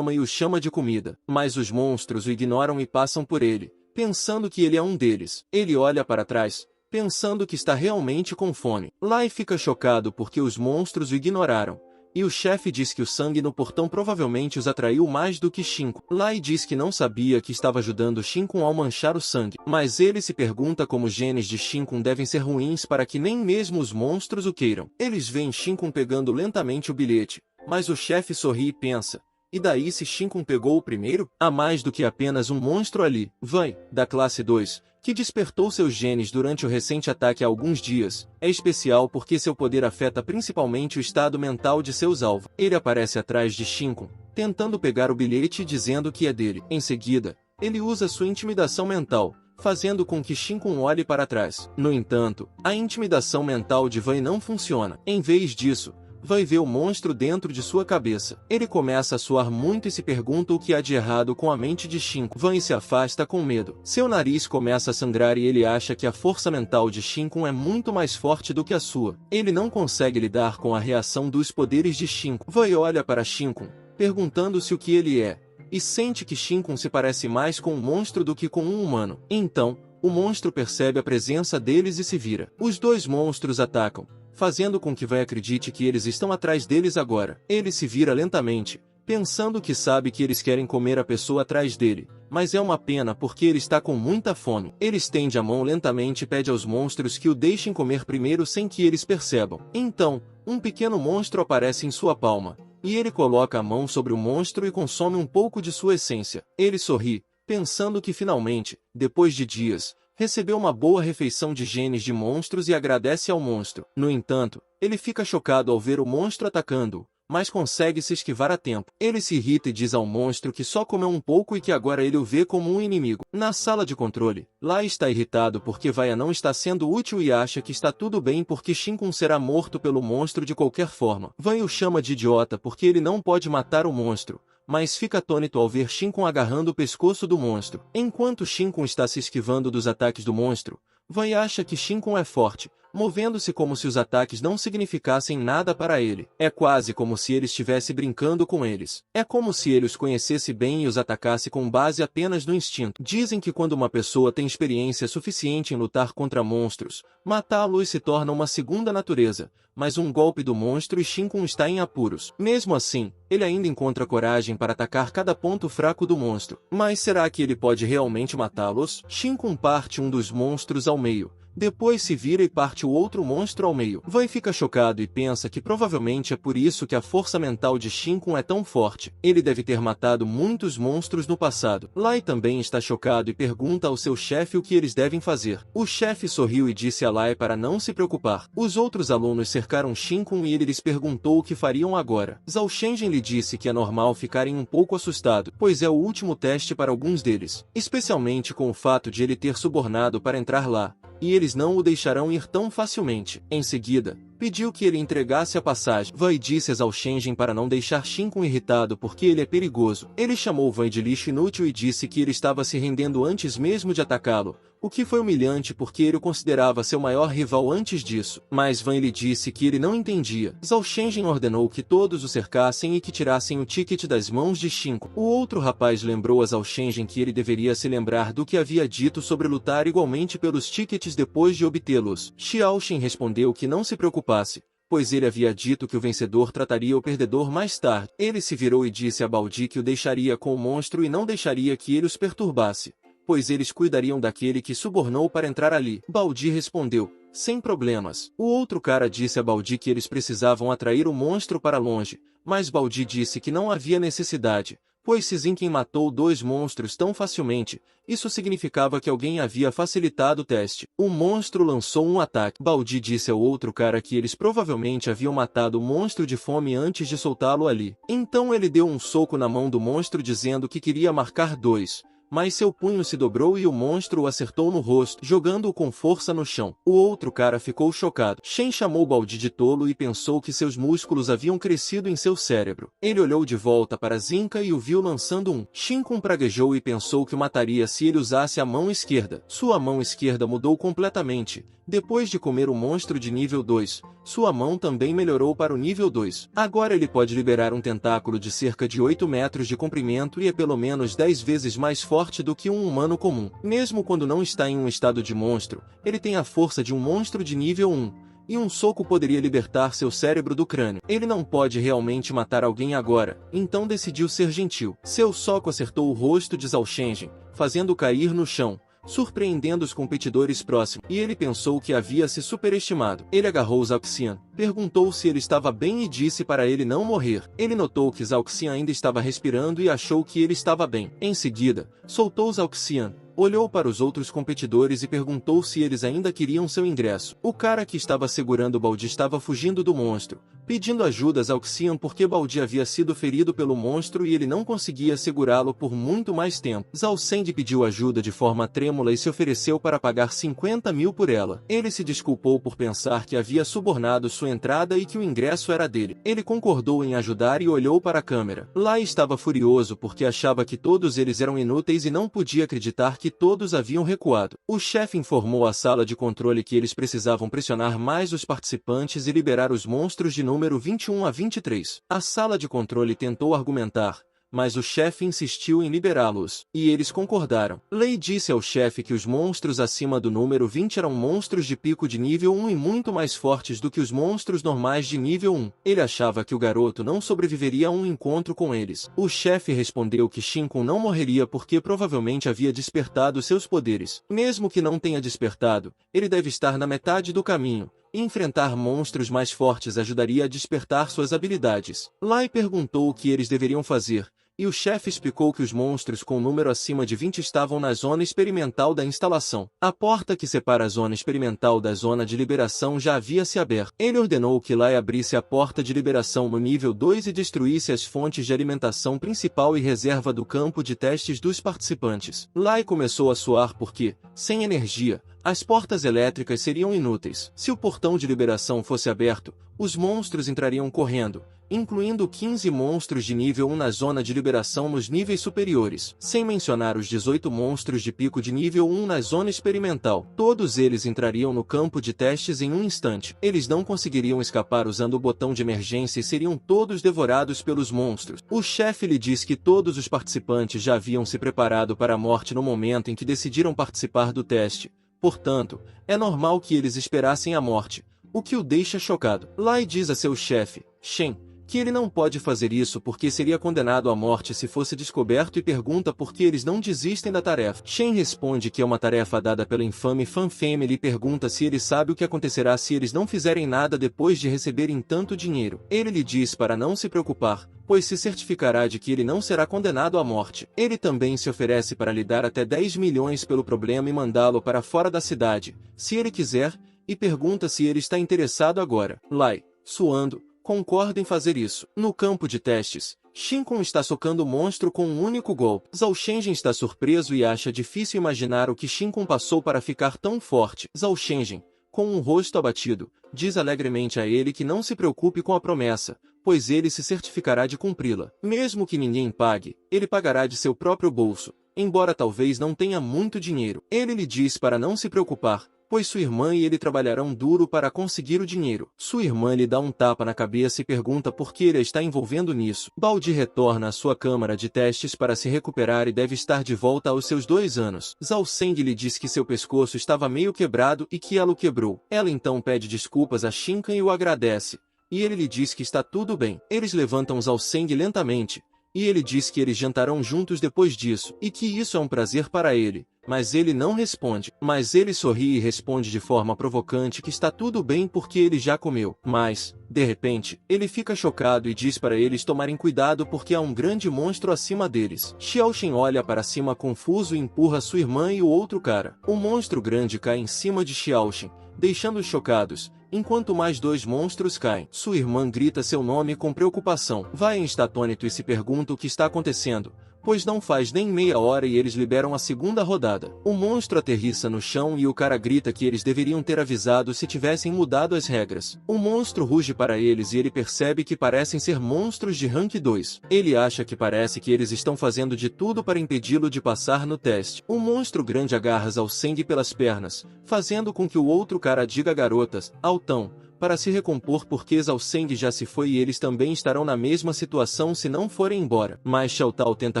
chama de comida. Mas os monstros o ignoram e passam por ele, pensando que ele é um deles. Ele olha para trás, pensando que está realmente com fome. Lai fica chocado porque os monstros o ignoraram, e o chefe diz que o sangue no portão provavelmente os atraiu mais do que Shinkun. Lai diz que não sabia que estava ajudando Shinkun ao manchar o sangue, mas ele se pergunta como os genes de Shinkun devem ser ruins para que nem mesmo os monstros o queiram. Eles veem Shinkun pegando lentamente o bilhete, mas o chefe sorri e pensa: e daí se Shinkun pegou o primeiro? Há mais do que apenas um monstro ali. Vai, da classe 2, que despertou seus genes durante o recente ataque há alguns dias, é especial porque seu poder afeta principalmente o estado mental de seus alvos. Ele aparece atrás de Shinkun, tentando pegar o bilhete e dizendo que é dele. Em seguida, ele usa sua intimidação mental, fazendo com que Shinkun olhe para trás. No entanto, a intimidação mental de Vai não funciona. Em vez disso, Vai ver o monstro dentro de sua cabeça. Ele começa a suar muito e se pergunta o que há de errado com a mente de Shinkun. Vai se afasta com medo. Seu nariz começa a sangrar e ele acha que a força mental de Shinkun é muito mais forte do que a sua. Ele não consegue lidar com a reação dos poderes de Shinkun. Vai olha para Shinkun, perguntando-se o que ele é, e sente que Shinkun se parece mais com um monstro do que com um humano. Então, o monstro percebe a presença deles e se vira. Os 2 monstros atacam, fazendo com que Vai acredite que eles estão atrás deles agora. Ele se vira lentamente, pensando que sabe que eles querem comer a pessoa atrás dele, mas é uma pena porque ele está com muita fome. Ele estende a mão lentamente e pede aos monstros que o deixem comer primeiro sem que eles percebam. Então, um pequeno monstro aparece em sua palma, e ele coloca a mão sobre o monstro e consome um pouco de sua essência. Ele sorri, pensando que finalmente, depois de dias, recebeu uma boa refeição de genes de monstros e agradece ao monstro. No entanto, ele fica chocado ao ver o monstro atacando-o, mas consegue se esquivar a tempo. Ele se irrita e diz ao monstro que só comeu um pouco e que agora ele o vê como um inimigo. Na sala de controle, Lai está irritado porque Vaia não está sendo útil e acha que está tudo bem porque Shinkun será morto pelo monstro de qualquer forma. Vaia o chama de idiota porque ele não pode matar o monstro, mas fica atônito ao ver Shinkun agarrando o pescoço do monstro. Enquanto Shinkun está se esquivando dos ataques do monstro, Vai acha que Shinkun é forte, movendo-se como se os ataques não significassem nada para ele. É quase como se ele estivesse brincando com eles. É como se ele os conhecesse bem e os atacasse com base apenas no instinto. Dizem que quando uma pessoa tem experiência suficiente em lutar contra monstros, matá-los se torna uma segunda natureza, mas um golpe do monstro e Shinkun está em apuros. Mesmo assim, ele ainda encontra coragem para atacar cada ponto fraco do monstro. Mas será que ele pode realmente matá-los? Shinkun parte um dos monstros ao meio, Depois se vira e parte o outro monstro ao meio. Vai fica chocado e pensa que provavelmente é por isso que a força mental de Shinkun é tão forte. Ele deve ter matado muitos monstros no passado. Lai também está chocado e pergunta ao seu chefe o que eles devem fazer. O chefe sorriu e disse a Lai para não se preocupar. Os outros alunos cercaram Shinkun e ele lhes perguntou o que fariam agora. Zhao Shenzhen lhe disse que é normal ficarem um pouco assustados, pois é o último teste para alguns deles, especialmente com o fato de ele ter subornado para entrar lá, e eles não o deixarão ir tão facilmente. Em seguida, pediu que ele entregasse a passagem. Wei disse a Zhao Shenzhen para não deixar Shinkun irritado porque ele é perigoso. Ele chamou Wei de lixo inútil e disse que ele estava se rendendo antes mesmo de atacá-lo, o que foi humilhante porque ele o considerava seu maior rival antes disso. Mas Wei lhe disse que ele não entendia. Zhao Shenzhen ordenou que todos o cercassem e que tirassem o ticket das mãos de Shinkun. O outro rapaz lembrou a Zhao Shenzhen que ele deveria se lembrar do que havia dito sobre lutar igualmente pelos tickets depois de obtê-los. Xiaoxin respondeu que não se preocupasse, pois ele havia dito que o vencedor trataria o perdedor mais tarde. Ele se virou e disse a Baldi que o deixaria com o monstro e não deixaria que ele os perturbasse, pois eles cuidariam daquele que subornou para entrar ali. Baldi respondeu, sem problemas. O outro cara disse a Baldi que eles precisavam atrair o monstro para longe, mas Baldi disse que não havia necessidade, pois se Zinken matou 2 monstros tão facilmente, isso significava que alguém havia facilitado o teste. O monstro lançou um ataque. Baldi disse ao outro cara que eles provavelmente haviam matado o monstro de fome antes de soltá-lo ali. Então ele deu um soco na mão do monstro dizendo que queria marcar 2. Mas seu punho se dobrou e o monstro o acertou no rosto, jogando-o com força no chão. O outro cara ficou chocado. Shen chamou Baldi de tolo e pensou que seus músculos haviam crescido em seu cérebro. Ele olhou de volta para Zinka e o viu lançando um. Shinkun praguejou e pensou que o mataria se ele usasse a mão esquerda. Sua mão esquerda mudou completamente. Depois de comer o monstro de nível 2, sua mão também melhorou para o nível 2. Agora ele pode liberar um tentáculo de cerca de 8 metros de comprimento e é pelo menos 10 vezes mais forte do que um humano comum. Mesmo quando não está em um estado de monstro, ele tem a força de um monstro de nível 1. E um soco poderia libertar seu cérebro do crânio. Ele não pode realmente matar alguém agora, então decidiu ser gentil. Seu soco acertou o rosto de Zhao Shenzhen, fazendo-o cair no chão, surpreendendo os competidores próximos, e ele pensou que havia se superestimado. Ele agarrou Zhao Xian, perguntou se ele estava bem e disse para ele não morrer. Ele notou que Zhao Xian ainda estava respirando e achou que ele estava bem. Em seguida, soltou Zhao Xian, olhou para os outros competidores e perguntou se eles ainda queriam seu ingresso. O cara que estava segurando Baldi estava fugindo do monstro, pedindo ajuda a Zhao Xian porque Baldi havia sido ferido pelo monstro e ele não conseguia segurá-lo por muito mais tempo. Zhao Shenzhen pediu ajuda de forma trêmula e se ofereceu para pagar 50 mil por ela. Ele se desculpou por pensar que havia subornado sua entrada e que o ingresso era dele. Ele concordou em ajudar e olhou para a câmera. Lai estava furioso porque achava que todos eles eram inúteis e não podia acreditar que todos haviam recuado. O chefe informou à sala de controle que eles precisavam pressionar mais os participantes e liberar os monstros de número 21 a 23. A sala de controle tentou argumentar, mas o chefe insistiu em liberá-los, e eles concordaram. Lei disse ao chefe que os monstros acima do número 20 eram monstros de pico de nível 1 e muito mais fortes do que os monstros normais de nível 1. Ele achava que o garoto não sobreviveria a um encontro com eles. O chefe respondeu que Shinkun não morreria porque provavelmente havia despertado seus poderes. Mesmo que não tenha despertado, ele deve estar na metade do caminho. Enfrentar monstros mais fortes ajudaria a despertar suas habilidades. Lai perguntou o que eles deveriam fazer, e o chefe explicou que os monstros com número acima de 20 estavam na zona experimental da instalação. A porta que separa a zona experimental da zona de liberação já havia se aberto. Ele ordenou que Lai abrisse a porta de liberação no nível 2 e destruísse as fontes de alimentação principal e reserva do campo de testes dos participantes. Lai começou a suar porque, sem energia, as portas elétricas seriam inúteis. Se o portão de liberação fosse aberto, os monstros entrariam correndo, incluindo 15 monstros de nível 1 na zona de liberação nos níveis superiores, sem mencionar os 18 monstros de pico de nível 1 na zona experimental. Todos eles entrariam no campo de testes em um instante. Eles não conseguiriam escapar usando o botão de emergência e seriam todos devorados pelos monstros. O chefe lhe disse que todos os participantes já haviam se preparado para a morte no momento em que decidiram participar do teste. Portanto, é normal que eles esperassem a morte, o que o deixa chocado. Lai diz a seu chefe, Shen, que ele não pode fazer isso porque seria condenado à morte se fosse descoberto e pergunta por que eles não desistem da tarefa. Shen responde que é uma tarefa dada pela infame Fan Family e pergunta se ele sabe o que acontecerá se eles não fizerem nada depois de receberem tanto dinheiro. Ele lhe diz para não se preocupar, pois se certificará de que ele não será condenado à morte. Ele também se oferece para lhe dar até 10 milhões pelo problema e mandá-lo para fora da cidade, se ele quiser, e pergunta se ele está interessado agora. Lai, suando, concorda em fazer isso. No campo de testes, Shinkun está socando o monstro com um único golpe. Zhao Shenjin está surpreso e acha difícil imaginar o que Shinkun passou para ficar tão forte. Zhao Shenjin, com um rosto abatido, diz alegremente a ele que não se preocupe com a promessa, pois ele se certificará de cumpri-la. Mesmo que ninguém pague, ele pagará de seu próprio bolso, embora talvez não tenha muito dinheiro. Ele lhe diz para não se preocupar, pois sua irmã e ele trabalharão duro para conseguir o dinheiro. Sua irmã lhe dá um tapa na cabeça e pergunta por que ele está envolvendo nisso. Baldi retorna à sua câmara de testes para se recuperar e deve estar de volta aos seus 2 anos. Zhao Seng lhe diz que seu pescoço estava meio quebrado e que ela o quebrou. Ela então pede desculpas a Shinkan e o agradece, e ele lhe diz que está tudo bem. Eles levantam Zhao Seng lentamente, e ele diz que eles jantarão juntos depois disso, e que isso é um prazer para ele. Mas ele não responde. Mas ele sorri e responde de forma provocante que está tudo bem porque ele já comeu. Mas, de repente, ele fica chocado e diz para eles tomarem cuidado porque há um grande monstro acima deles. Xiaoxin olha para cima confuso e empurra sua irmã e o outro cara. O monstro grande cai em cima de Xiaoxin, deixando-os chocados, enquanto mais 2 monstros caem. Sua irmã grita seu nome com preocupação. Vaian está atônito e se pergunta o que está acontecendo, pois não faz nem meia hora e eles liberam a segunda rodada. O monstro aterrissa no chão e o cara grita que eles deveriam ter avisado se tivessem mudado as regras. O monstro ruge para eles e ele percebe que parecem ser monstros de rank 2. Ele acha que parece que eles estão fazendo de tudo para impedi-lo de passar no teste. O monstro grande agarra Zhao Seng pelas pernas, fazendo com que o outro cara diga garotas, altão, para se recompor porque Zhao Seng já se foi e eles também estarão na mesma situação se não forem embora. Mas Xiao Tao tenta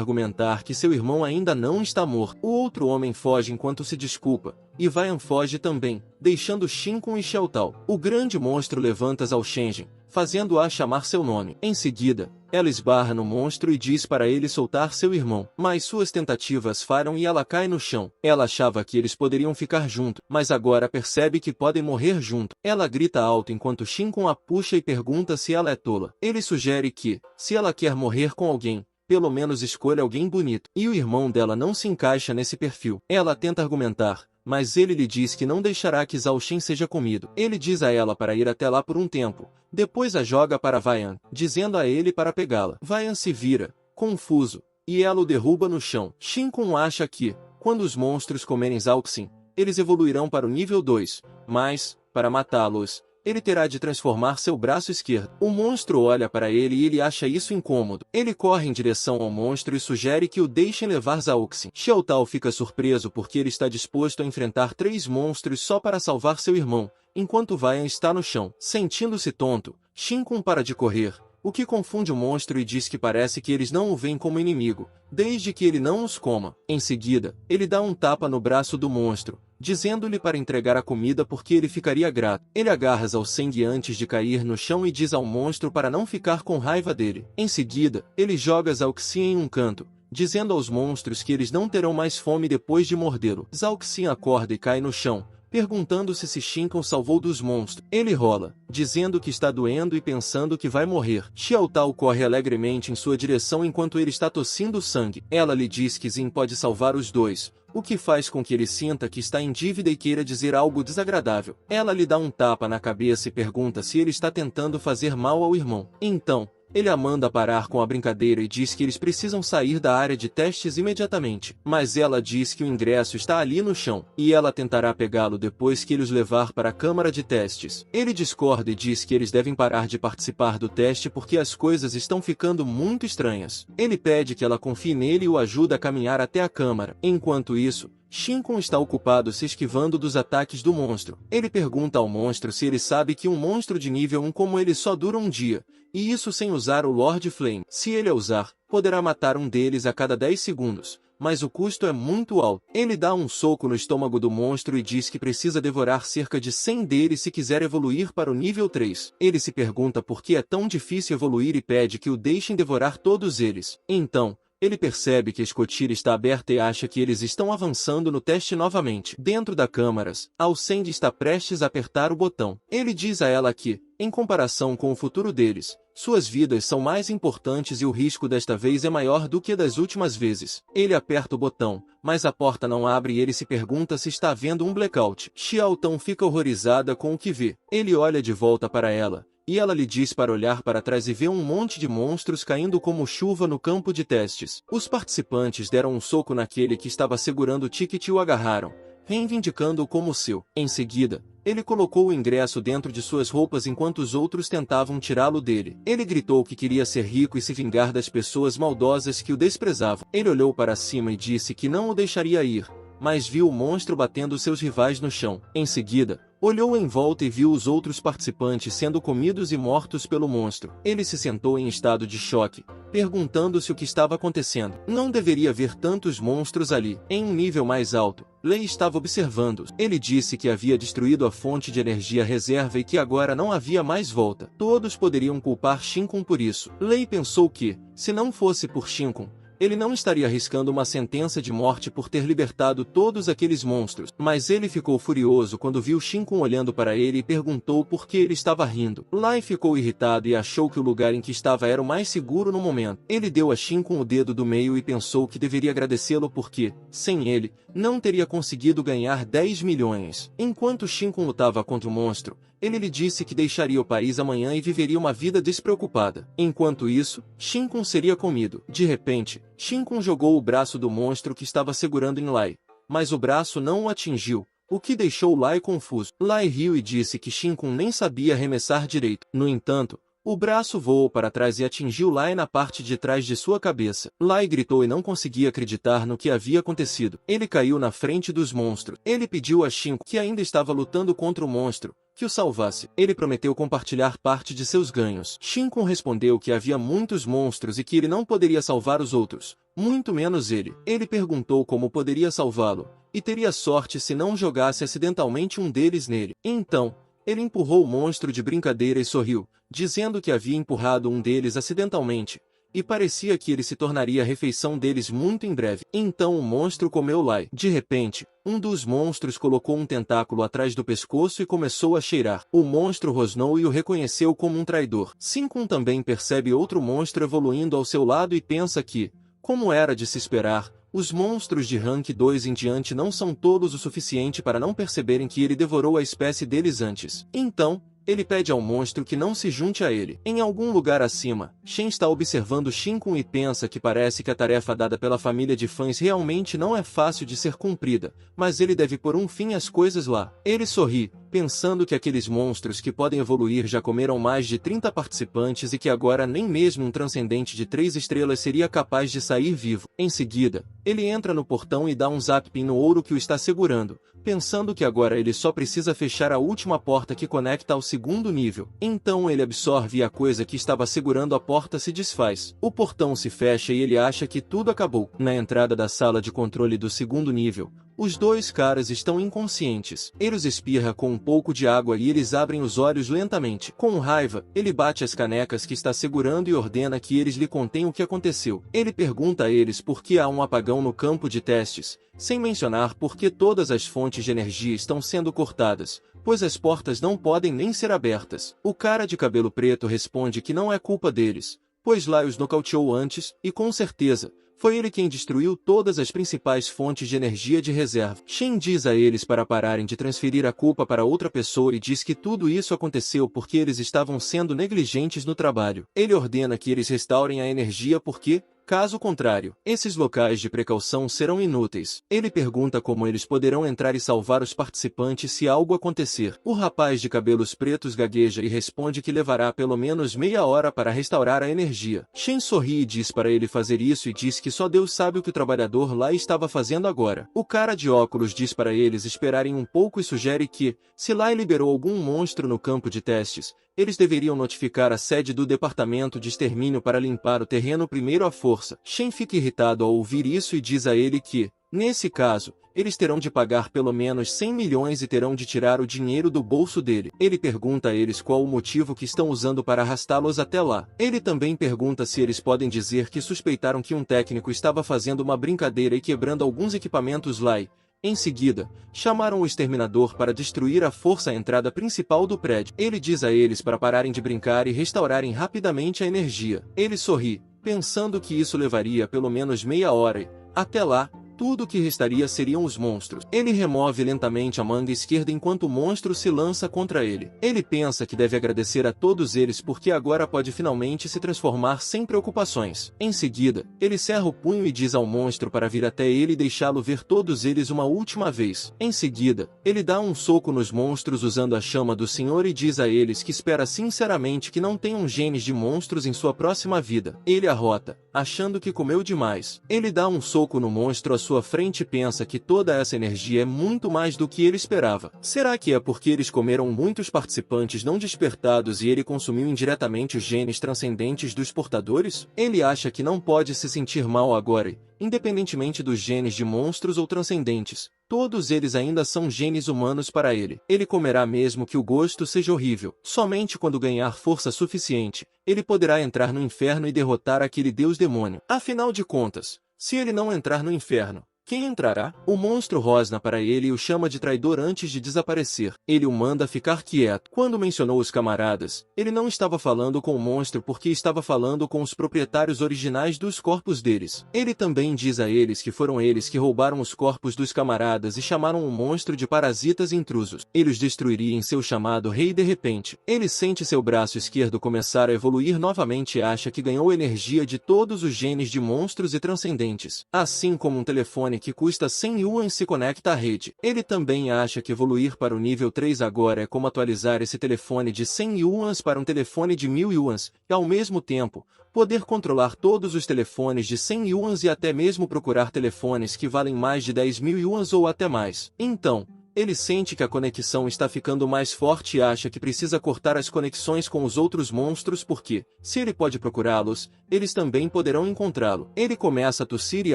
argumentar que seu irmão ainda não está morto. O outro homem foge enquanto se desculpa, e Vaian foge também, deixando Shinkun e Xiao Tao. O grande monstro levanta Zhao Shenjin, fazendo-a chamar seu nome. Em seguida, ela esbarra no monstro e diz para ele soltar seu irmão. Mas suas tentativas falham e ela cai no chão. Ela achava que eles poderiam ficar juntos, mas agora percebe que podem morrer juntos. Ela grita alto enquanto Shinkun a puxa e pergunta se ela é tola. Ele sugere que, se ela quer morrer com alguém, pelo menos escolha alguém bonito. E o irmão dela não se encaixa nesse perfil. Ela tenta argumentar, mas ele lhe diz que não deixará que Zhao Shen seja comido. Ele diz a ela para ir até lá por um tempo, depois a joga para Vaian, dizendo a ele para pegá-la. Vaian se vira, confuso, e ela o derruba no chão. Shinkun acha que, quando os monstros comerem Zhao Xin, eles evoluirão para o nível 2, mas, para matá-los, ele terá de transformar seu braço esquerdo. O monstro olha para ele e ele acha isso incômodo. Ele corre em direção ao monstro e sugere que o deixem levar Zhao Xin. Xiao Tao fica surpreso porque ele está disposto a enfrentar 3 monstros só para salvar seu irmão, enquanto Vaian está no chão. Sentindo-se tonto, Shinkun para de correr, o que confunde o monstro e diz que parece que eles não o veem como inimigo, desde que ele não os coma. Em seguida, ele dá um tapa no braço do monstro, dizendo-lhe para entregar a comida porque ele ficaria grato. Ele agarra Zhao Seng antes de cair no chão e diz ao monstro para não ficar com raiva dele. Em seguida, ele joga Zhao Xin em um canto, dizendo aos monstros que eles não terão mais fome depois de mordê-lo. Zhao Xin acorda e cai no chão, perguntando-se se Shinkun salvou dos monstros. Ele rola, dizendo que está doendo e pensando que vai morrer. Xiao Tao corre alegremente em sua direção enquanto ele está tossindo sangue. Ela lhe diz que Xin pode salvar os dois, o que faz com que ele sinta que está em dívida e queira dizer algo desagradável. Ela lhe dá um tapa na cabeça e pergunta se ele está tentando fazer mal ao irmão. Então, ele a manda parar com a brincadeira e diz que eles precisam sair da área de testes imediatamente. Mas ela diz que o ingresso está ali no chão, e ela tentará pegá-lo depois que ele os levar para a câmara de testes. Ele discorda e diz que eles devem parar de participar do teste porque as coisas estão ficando muito estranhas. Ele pede que ela confie nele e o ajuda a caminhar até a câmara. Enquanto isso, Shinkun está ocupado se esquivando dos ataques do monstro. Ele pergunta ao monstro se ele sabe que um monstro de nível 1 como ele só dura um dia, e isso sem usar o Lord Flame. Se ele a usar, poderá matar um deles a cada 10 segundos, mas o custo é muito alto. Ele dá um soco no estômago do monstro e diz que precisa devorar cerca de 100 deles se quiser evoluir para o nível 3. Ele se pergunta por que é tão difícil evoluir e pede que o deixem devorar todos eles. Então, ele percebe que a escotilha está aberta e acha que eles estão avançando no teste novamente. Dentro da câmaras, Alcende está prestes a apertar o botão. Ele diz a ela que, em comparação com o futuro deles, suas vidas são mais importantes e o risco desta vez é maior do que das últimas vezes. Ele aperta o botão, mas a porta não abre e ele se pergunta se está havendo um blackout. Xiaotão fica horrorizada com o que vê. Ele olha de volta para ela, e ela lhe diz para olhar para trás e vê um monte de monstros caindo como chuva no campo de testes. Os participantes deram um soco naquele que estava segurando o ticket e o agarraram, reivindicando-o como seu. Em seguida, ele colocou o ingresso dentro de suas roupas enquanto os outros tentavam tirá-lo dele. Ele gritou que queria ser rico e se vingar das pessoas maldosas que o desprezavam. Ele olhou para cima e disse que não o deixaria ir, mas viu o monstro batendo seus rivais no chão. Em seguida, olhou em volta e viu os outros participantes sendo comidos e mortos pelo monstro. Ele se sentou em estado de choque, perguntando-se o que estava acontecendo. Não deveria haver tantos monstros ali. Em um nível mais alto, Lei estava observando-os. Ele disse que havia destruído a fonte de energia reserva e que agora não havia mais volta. Todos poderiam culpar Shinkun por isso. Lei pensou que, se não fosse por Shinkun, ele não estaria arriscando uma sentença de morte por ter libertado todos aqueles monstros. Mas ele ficou furioso quando viu Shinkun olhando para ele e perguntou por que ele estava rindo. Lai ficou irritado e achou que o lugar em que estava era o mais seguro no momento. Ele deu a Shinkun o dedo do meio e pensou que deveria agradecê-lo porque, sem ele, não teria conseguido ganhar 10 milhões. Enquanto Shinkun lutava contra o monstro, ele lhe disse que deixaria o país amanhã e viveria uma vida despreocupada. Enquanto isso, Shinkun seria comido. De repente, Shinkun jogou o braço do monstro que estava segurando em Lai, mas o braço não o atingiu, o que deixou Lai confuso. Lai riu e disse que Shinkun nem sabia arremessar direito. No entanto, o braço voou para trás e atingiu Lai na parte de trás de sua cabeça. Lai gritou e não conseguia acreditar no que havia acontecido. Ele caiu na frente dos monstros. Ele pediu a Shinkun, que ainda estava lutando contra o monstro, que o salvasse. Ele prometeu compartilhar parte de seus ganhos. Shinkun respondeu que havia muitos monstros e que ele não poderia salvar os outros, muito menos ele. Ele perguntou como poderia salvá-lo, e teria sorte se não jogasse acidentalmente um deles nele. Então, ele empurrou o monstro de brincadeira e sorriu, dizendo que havia empurrado um deles acidentalmente, e parecia que ele se tornaria a refeição deles muito em breve. Então o monstro comeu Lai. De repente, um dos monstros colocou um tentáculo atrás do pescoço e começou a cheirar. O monstro rosnou e o reconheceu como um traidor. Shinkun também percebe outro monstro evoluindo ao seu lado e pensa que, como era de se esperar, os monstros de rank 2 em diante não são todos o suficiente para não perceberem que ele devorou a espécie deles antes. Então, ele pede ao monstro que não se junte a ele. Em algum lugar acima, Shen está observando Shinkun e pensa que parece que a tarefa dada pela família de fãs realmente não é fácil de ser cumprida, mas ele deve pôr um fim às coisas lá. Ele sorri, pensando que aqueles monstros que podem evoluir já comeram mais de 30 participantes e que agora nem mesmo um transcendente de 3 estrelas seria capaz de sair vivo. Em seguida, ele entra no portão e dá um zapping no ouro que o está segurando, pensando que agora ele só precisa fechar a última porta que conecta ao segundo nível. Então ele absorve e a coisa que estava segurando a porta se desfaz. O portão se fecha e ele acha que tudo acabou. Na entrada da sala de controle do segundo nível, os dois caras estão inconscientes. Ele os espirra com um pouco de água e eles abrem os olhos lentamente. Com raiva, ele bate as canecas que está segurando e ordena que eles lhe contem o que aconteceu. Ele pergunta a eles por que há um apagão no campo de testes, sem mencionar por que todas as fontes de energia estão sendo cortadas, pois as portas não podem nem ser abertas. O cara de cabelo preto responde que não é culpa deles, pois Lai os nocauteou antes, e com certeza, foi ele quem destruiu todas as principais fontes de energia de reserva. Shen diz a eles para pararem de transferir a culpa para outra pessoa e diz que tudo isso aconteceu porque eles estavam sendo negligentes no trabalho. Ele ordena que eles restaurem a energia porque, caso contrário, esses locais de precaução serão inúteis. Ele pergunta como eles poderão entrar e salvar os participantes se algo acontecer. O rapaz de cabelos pretos gagueja e responde que levará pelo menos meia hora para restaurar a energia. Shen sorri e diz para ele fazer isso e diz que só Deus sabe o que o trabalhador lá estava fazendo agora. O cara de óculos diz para eles esperarem um pouco e sugere que, se Lai liberou algum monstro no campo de testes, Eles deveriam notificar a sede do departamento de extermínio para limpar o terreno primeiro à força. Shen fica irritado ao ouvir isso e diz a ele que, nesse caso, eles terão de pagar pelo menos 100 milhões e terão de tirar o dinheiro do bolso dele. Ele pergunta a eles qual o motivo que estão usando para arrastá-los até lá. Ele também pergunta se eles podem dizer que suspeitaram que um técnico estava fazendo uma brincadeira e quebrando alguns equipamentos lá e, em seguida, chamaram o exterminador para destruir à força a entrada principal do prédio. Ele diz a eles para pararem de brincar e restaurarem rapidamente a energia. Ele sorri, pensando que isso levaria pelo menos meia hora e, até lá, tudo o que restaria seriam os monstros. Ele remove lentamente a manga esquerda enquanto o monstro se lança contra ele. Ele pensa que deve agradecer a todos eles porque agora pode finalmente se transformar sem preocupações. Em seguida, ele cerra o punho e diz ao monstro para vir até ele e deixá-lo ver todos eles uma última vez. Em seguida, ele dá um soco nos monstros usando a chama do Senhor e diz a eles que espera sinceramente que não tenham genes de monstros em sua próxima vida. Ele arrota, achando que comeu demais. Ele dá um soco no monstro à sua frente e pensa que toda essa energia é muito mais do que ele esperava. Será que é porque eles comeram muitos participantes não despertados e ele consumiu indiretamente os genes transcendentes dos portadores? Ele acha que não pode se sentir mal agora e, independentemente dos genes de monstros ou transcendentes, todos eles ainda são genes humanos para ele. Ele comerá mesmo que o gosto seja horrível. Somente quando ganhar força suficiente, ele poderá entrar no inferno e derrotar aquele deus demônio. Afinal de contas, se ele não entrar no inferno, quem entrará? O monstro rosna para ele e o chama de traidor antes de desaparecer. Ele o manda ficar quieto. Quando mencionou os camaradas, ele não estava falando com o monstro porque estava falando com os proprietários originais dos corpos deles. Ele também diz a eles que foram eles que roubaram os corpos dos camaradas e chamaram o monstro de parasitas intrusos. Ele os destruiria em seu chamado rei e de repente, ele sente seu braço esquerdo começar a evoluir novamente e acha que ganhou energia de todos os genes de monstros e transcendentes. Assim como um telefone que custa 100 yuans se conecta à rede. Ele também acha que evoluir para o nível 3 agora é como atualizar esse telefone de 100 yuans para um telefone de 1000 yuans, e ao mesmo tempo, poder controlar todos os telefones de 100 yuans e até mesmo procurar telefones que valem mais de 10.000 yuans ou até mais. Então, ele sente que a conexão está ficando mais forte e acha que precisa cortar as conexões com os outros monstros porque, se ele pode procurá-los, eles também poderão encontrá-lo. Ele começa a tossir e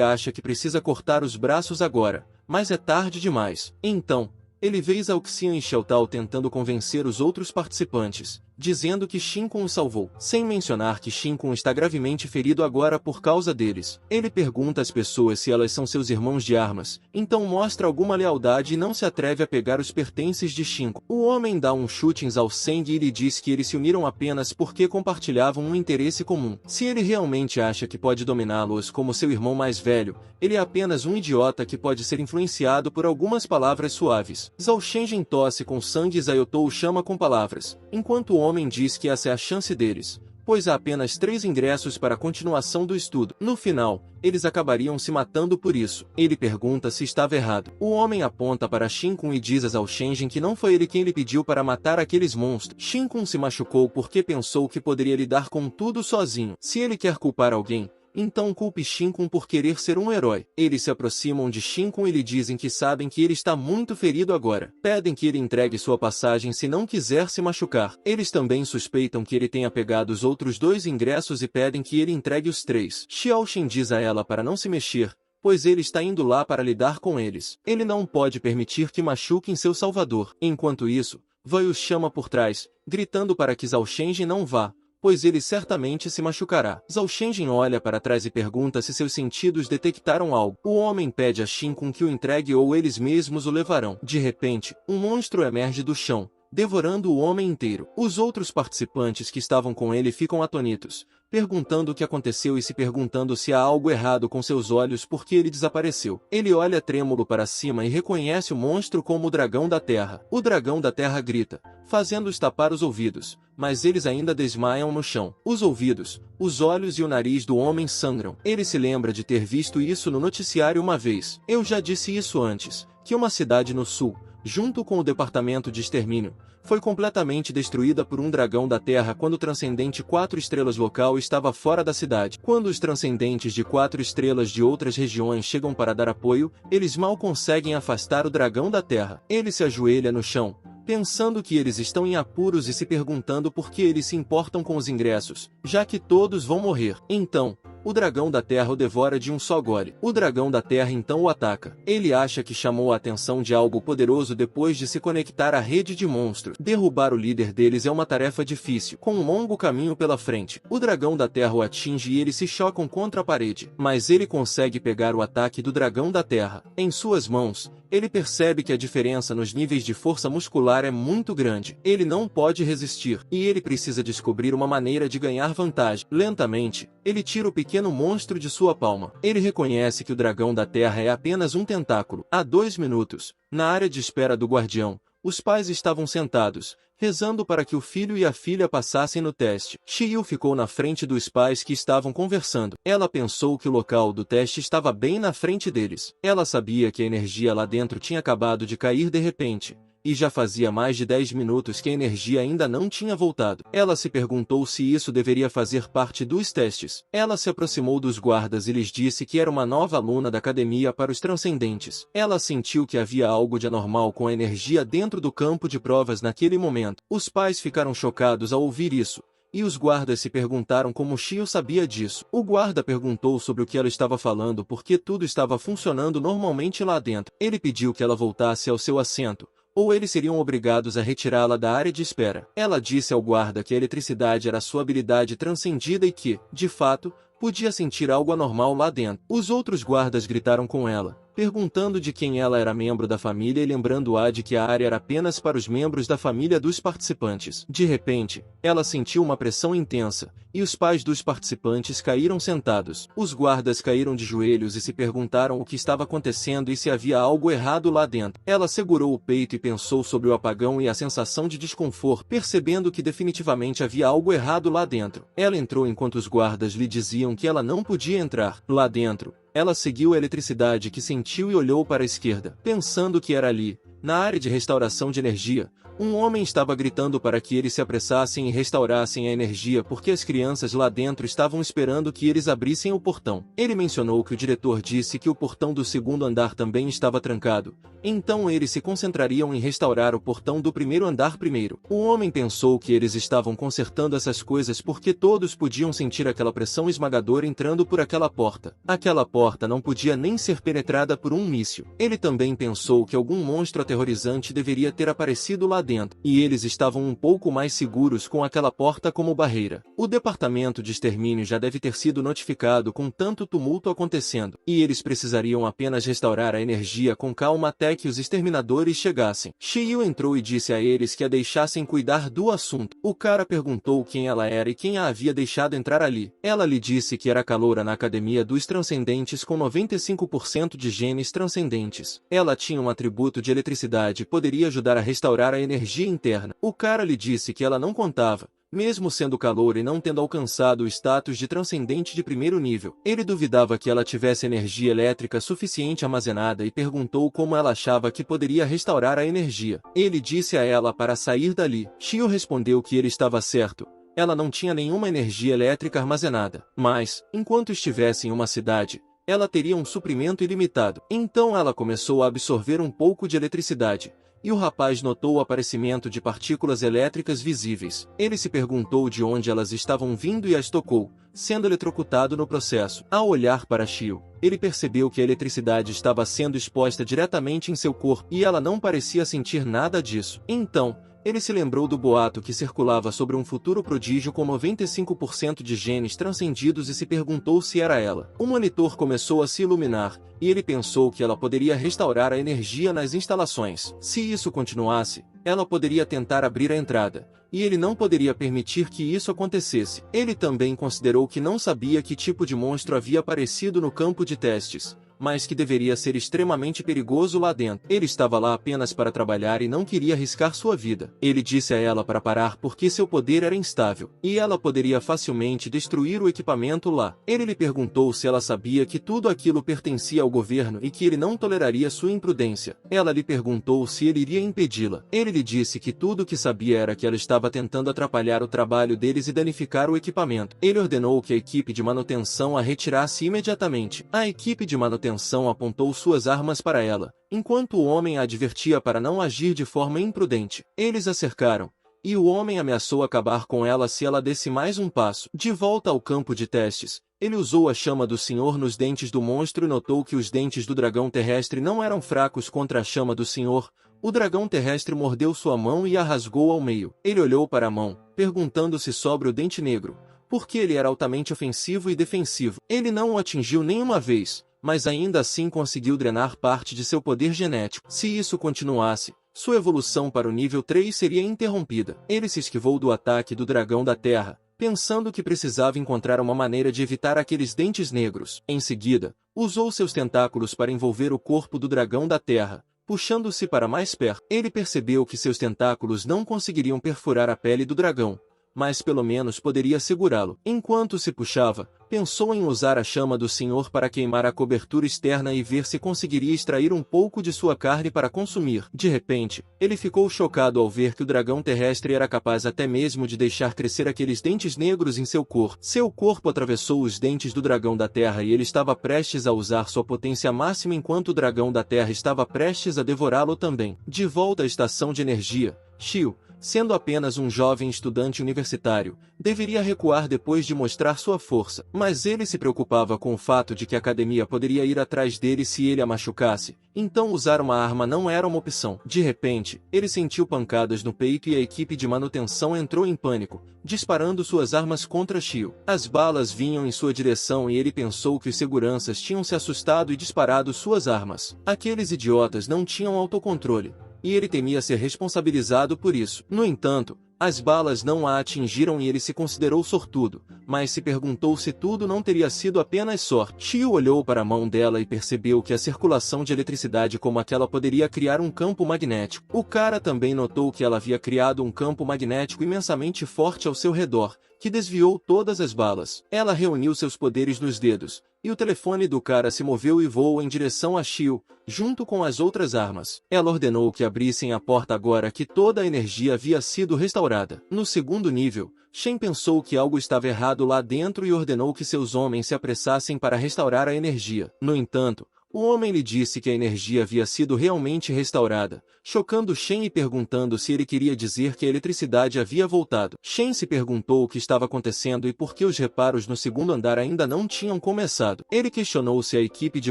acha que precisa cortar os braços agora, mas é tarde demais. Então, ele vê Zhao Xian e Xiao Tao tentando convencer os outros participantes, dizendo que Xin Kun o salvou, sem mencionar que Xin Kun está gravemente ferido agora por causa deles. Ele pergunta às pessoas se elas são seus irmãos de armas, então mostra alguma lealdade e não se atreve a pegar os pertences de Xin Kun. O homem dá um chute em Zhao Seng e lhe diz que eles se uniram apenas porque compartilhavam um interesse comum. Se ele realmente acha que pode dominá-los como seu irmão mais velho, ele é apenas um idiota que pode ser influenciado por algumas palavras suaves. Zhao Shenjin tosse com sangue e Zayou o chama com palavras, enquanto o homem diz que essa é a chance deles, pois há apenas 3 ingressos para a continuação do estudo. No final, eles acabariam se matando por isso. Ele pergunta se estava errado. O homem aponta para Xin Kun e diz a Zhao Shenjin que não foi ele quem lhe pediu para matar aqueles monstros. Xin Kun se machucou porque pensou que poderia lidar com tudo sozinho. Se ele quer culpar alguém, então culpe Xin Kun por querer ser um herói. Eles se aproximam de Xin Kun e lhe dizem que sabem que ele está muito ferido agora. Pedem que ele entregue sua passagem se não quiser se machucar. Eles também suspeitam que ele tenha pegado os outros 2 ingressos e pedem que ele entregue os 3. Xiao Xin diz a ela para não se mexer, pois ele está indo lá para lidar com eles. Ele não pode permitir que machuquem seu salvador. Enquanto isso, Wei os chama por trás, gritando para que Zhao Shenjin não vá, pois ele certamente se machucará. Zhao Shenjin olha para trás e pergunta se seus sentidos detectaram algo. O homem pede a Xin Kun que o entregue ou eles mesmos o levarão. De repente, um monstro emerge do chão, devorando o homem inteiro. Os outros participantes que estavam com ele ficam atônitos, perguntando o que aconteceu e se perguntando se há algo errado com seus olhos porque ele desapareceu. Ele olha trêmulo para cima e reconhece o monstro como o dragão da terra. O dragão da terra grita, fazendo-os tapar os ouvidos, mas eles ainda desmaiam no chão. Os ouvidos, os olhos e o nariz do homem sangram. Ele se lembra de ter visto isso no noticiário uma vez. Eu já disse isso antes, que uma cidade no sul, junto com o departamento de extermínio, foi completamente destruída por um dragão da terra quando o transcendente 4 estrelas local estava fora da cidade. Quando os transcendentes de 4 estrelas de outras regiões chegam para dar apoio, eles mal conseguem afastar o dragão da terra. Ele se ajoelha no chão, pensando que eles estão em apuros e se perguntando por que eles se importam com os ingressos, já que todos vão morrer. Então, o dragão da terra o devora de um só gole. O dragão da terra então o ataca. Ele acha que chamou a atenção de algo poderoso depois de se conectar à rede de monstros. Derrubar o líder deles é uma tarefa difícil, com um longo caminho pela frente. O dragão da terra o atinge e eles se chocam contra a parede, mas ele consegue pegar o ataque do dragão da terra. Em suas mãos, ele percebe que a diferença nos níveis de força muscular é muito grande. Ele não pode resistir, e ele precisa descobrir uma maneira de ganhar vantagem. Lentamente, ele tira o pequeno monstro de sua palma. Ele reconhece que o dragão da terra é apenas um tentáculo. Há 2 minutos, na área de espera do guardião, os pais estavam sentados, rezando para que o filho e a filha passassem no teste. Shiryu ficou na frente dos pais que estavam conversando. Ela pensou que o local do teste estava bem na frente deles. Ela sabia que a energia lá dentro tinha acabado de cair de repente, e já fazia mais de 10 minutos que a energia ainda não tinha voltado. Ela se perguntou se isso deveria fazer parte dos testes. Ela se aproximou dos guardas e lhes disse que era uma nova aluna da academia para os transcendentes. Ela sentiu que havia algo de anormal com a energia dentro do campo de provas naquele momento. Os pais ficaram chocados ao ouvir isso, e os guardas se perguntaram como Shiryu sabia disso. O guarda perguntou sobre o que ela estava falando porque tudo estava funcionando normalmente lá dentro. Ele pediu que ela voltasse ao seu assento, ou eles seriam obrigados a retirá-la da área de espera. Ela disse ao guarda que a eletricidade era sua habilidade transcendida e que, de fato, podia sentir algo anormal lá dentro. Os outros guardas gritaram com ela, perguntando de quem ela era membro da família e lembrando-a de que a área era apenas para os membros da família dos participantes. De repente, ela sentiu uma pressão intensa, e os pais dos participantes caíram sentados. Os guardas caíram de joelhos e se perguntaram o que estava acontecendo e se havia algo errado lá dentro. Ela segurou o peito e pensou sobre o apagão e a sensação de desconforto, percebendo que definitivamente havia algo errado lá dentro. Ela entrou enquanto os guardas lhe diziam que ela não podia entrar. Lá dentro, ela seguiu a eletricidade que sentiu e olhou para a esquerda, pensando que era ali, na área de restauração de energia. Um homem estava gritando para que eles se apressassem e restaurassem a energia porque as crianças lá dentro estavam esperando que eles abrissem o portão. Ele mencionou que o diretor disse que o portão do segundo andar também estava trancado, então eles se concentrariam em restaurar o portão do primeiro andar primeiro. O homem pensou que eles estavam consertando essas coisas porque todos podiam sentir aquela pressão esmagadora entrando por aquela porta. Aquela porta não podia nem ser penetrada por um míssil. Ele também pensou que algum monstro aterrorizante deveria ter aparecido lá dentro, e eles estavam um pouco mais seguros com aquela porta como barreira. O departamento de extermínio já deve ter sido notificado com tanto tumulto acontecendo, e eles precisariam apenas restaurar a energia com calma até que os exterminadores chegassem. Shiryu entrou e disse a eles que a deixassem cuidar do assunto. O cara perguntou quem ela era e quem a havia deixado entrar ali. Ela lhe disse que era caloura na academia dos transcendentes com 95% de genes transcendentes. Ela tinha um atributo de eletricidade e poderia ajudar a restaurar a energia interna. O cara lhe disse que ela não contava, mesmo sendo caloura e não tendo alcançado o status de transcendente de primeiro nível. Ele duvidava que ela tivesse energia elétrica suficiente armazenada e perguntou como ela achava que poderia restaurar a energia. Ele disse a ela para sair dali. Shiryu respondeu que ele estava certo. Ela não tinha nenhuma energia elétrica armazenada, mas, enquanto estivesse em uma cidade, ela teria um suprimento ilimitado. Então ela começou a absorver um pouco de eletricidade, e o rapaz notou o aparecimento de partículas elétricas visíveis. Ele se perguntou de onde elas estavam vindo e as tocou, sendo eletrocutado no processo. Ao olhar para Shiryu, ele percebeu que a eletricidade estava sendo exposta diretamente em seu corpo, e ela não parecia sentir nada disso. Então, ele se lembrou do boato que circulava sobre um futuro prodígio com 95% de genes transcendidos e se perguntou se era ela. O monitor começou a se iluminar, e ele pensou que ela poderia restaurar a energia nas instalações. Se isso continuasse, ela poderia tentar abrir a entrada, e ele não poderia permitir que isso acontecesse. Ele também considerou que não sabia que tipo de monstro havia aparecido no campo de testes, mas que deveria ser extremamente perigoso lá dentro. Ele estava lá apenas para trabalhar e não queria arriscar sua vida. Ele disse a ela para parar porque seu poder era instável, e ela poderia facilmente destruir o equipamento lá. Ele lhe perguntou se ela sabia que tudo aquilo pertencia ao governo e que ele não toleraria sua imprudência. Ela lhe perguntou se ele iria impedi-la. Ele lhe disse que tudo o que sabia era que ela estava tentando atrapalhar o trabalho deles e danificar o equipamento. Ele ordenou que a equipe de manutenção a retirasse imediatamente. A equipe de manutenção manutenção apontou suas armas para ela, enquanto o homem a advertia para não agir de forma imprudente. Eles a cercaram, e o homem ameaçou acabar com ela se ela desse mais um passo. De volta ao campo de testes, ele usou a chama do Senhor nos dentes do monstro e notou que os dentes do dragão terrestre não eram fracos contra a chama do Senhor. O dragão terrestre mordeu sua mão e a rasgou ao meio. Ele olhou para a mão, perguntando-se sobre o dente negro, porque ele era altamente ofensivo e defensivo. Ele não o atingiu nenhuma vez, mas ainda assim conseguiu drenar parte de seu poder genético. Se isso continuasse, sua evolução para o nível 3 seria interrompida. Ele se esquivou do ataque do dragão da terra, pensando que precisava encontrar uma maneira de evitar aqueles dentes negros. Em seguida, usou seus tentáculos para envolver o corpo do dragão da terra, puxando-se para mais perto. Ele percebeu que seus tentáculos não conseguiriam perfurar a pele do dragão, mas pelo menos poderia segurá-lo. Enquanto se puxava, pensou em usar a chama do Senhor para queimar a cobertura externa e ver se conseguiria extrair um pouco de sua carne para consumir. De repente, ele ficou chocado ao ver que o dragão terrestre era capaz até mesmo de deixar crescer aqueles dentes negros em seu corpo. Seu corpo atravessou os dentes do dragão da terra e ele estava prestes a usar sua potência máxima enquanto o dragão da terra estava prestes a devorá-lo também. De volta à estação de energia, Shio, sendo apenas um jovem estudante universitário, deveria recuar depois de mostrar sua força, mas ele se preocupava com o fato de que a academia poderia ir atrás dele se ele a machucasse, então usar uma arma não era uma opção. De repente, ele sentiu pancadas no peito e a equipe de manutenção entrou em pânico, disparando suas armas contra Shio. As balas vinham em sua direção e ele pensou que os seguranças tinham se assustado e disparado suas armas. Aqueles idiotas não tinham autocontrole, e ele temia ser responsabilizado por isso. No entanto, as balas não a atingiram e ele se considerou sortudo, mas se perguntou se tudo não teria sido apenas sorte. Shio olhou para a mão dela e percebeu que a circulação de eletricidade como aquela poderia criar um campo magnético. O cara também notou que ela havia criado um campo magnético imensamente forte ao seu redor, que desviou todas as balas. Ela reuniu seus poderes nos dedos, e o telefone do cara se moveu e voou em direção a Shio, junto com as outras armas. Ela ordenou que abrissem a porta agora que toda a energia havia sido restaurada. No segundo nível, Shen pensou que algo estava errado lá dentro e ordenou que seus homens se apressassem para restaurar a energia. No entanto, o homem lhe disse que a energia havia sido realmente restaurada, chocando Shen e perguntando se ele queria dizer que a eletricidade havia voltado. Shen se perguntou o que estava acontecendo e por que os reparos no segundo andar ainda não tinham começado. Ele questionou se a equipe de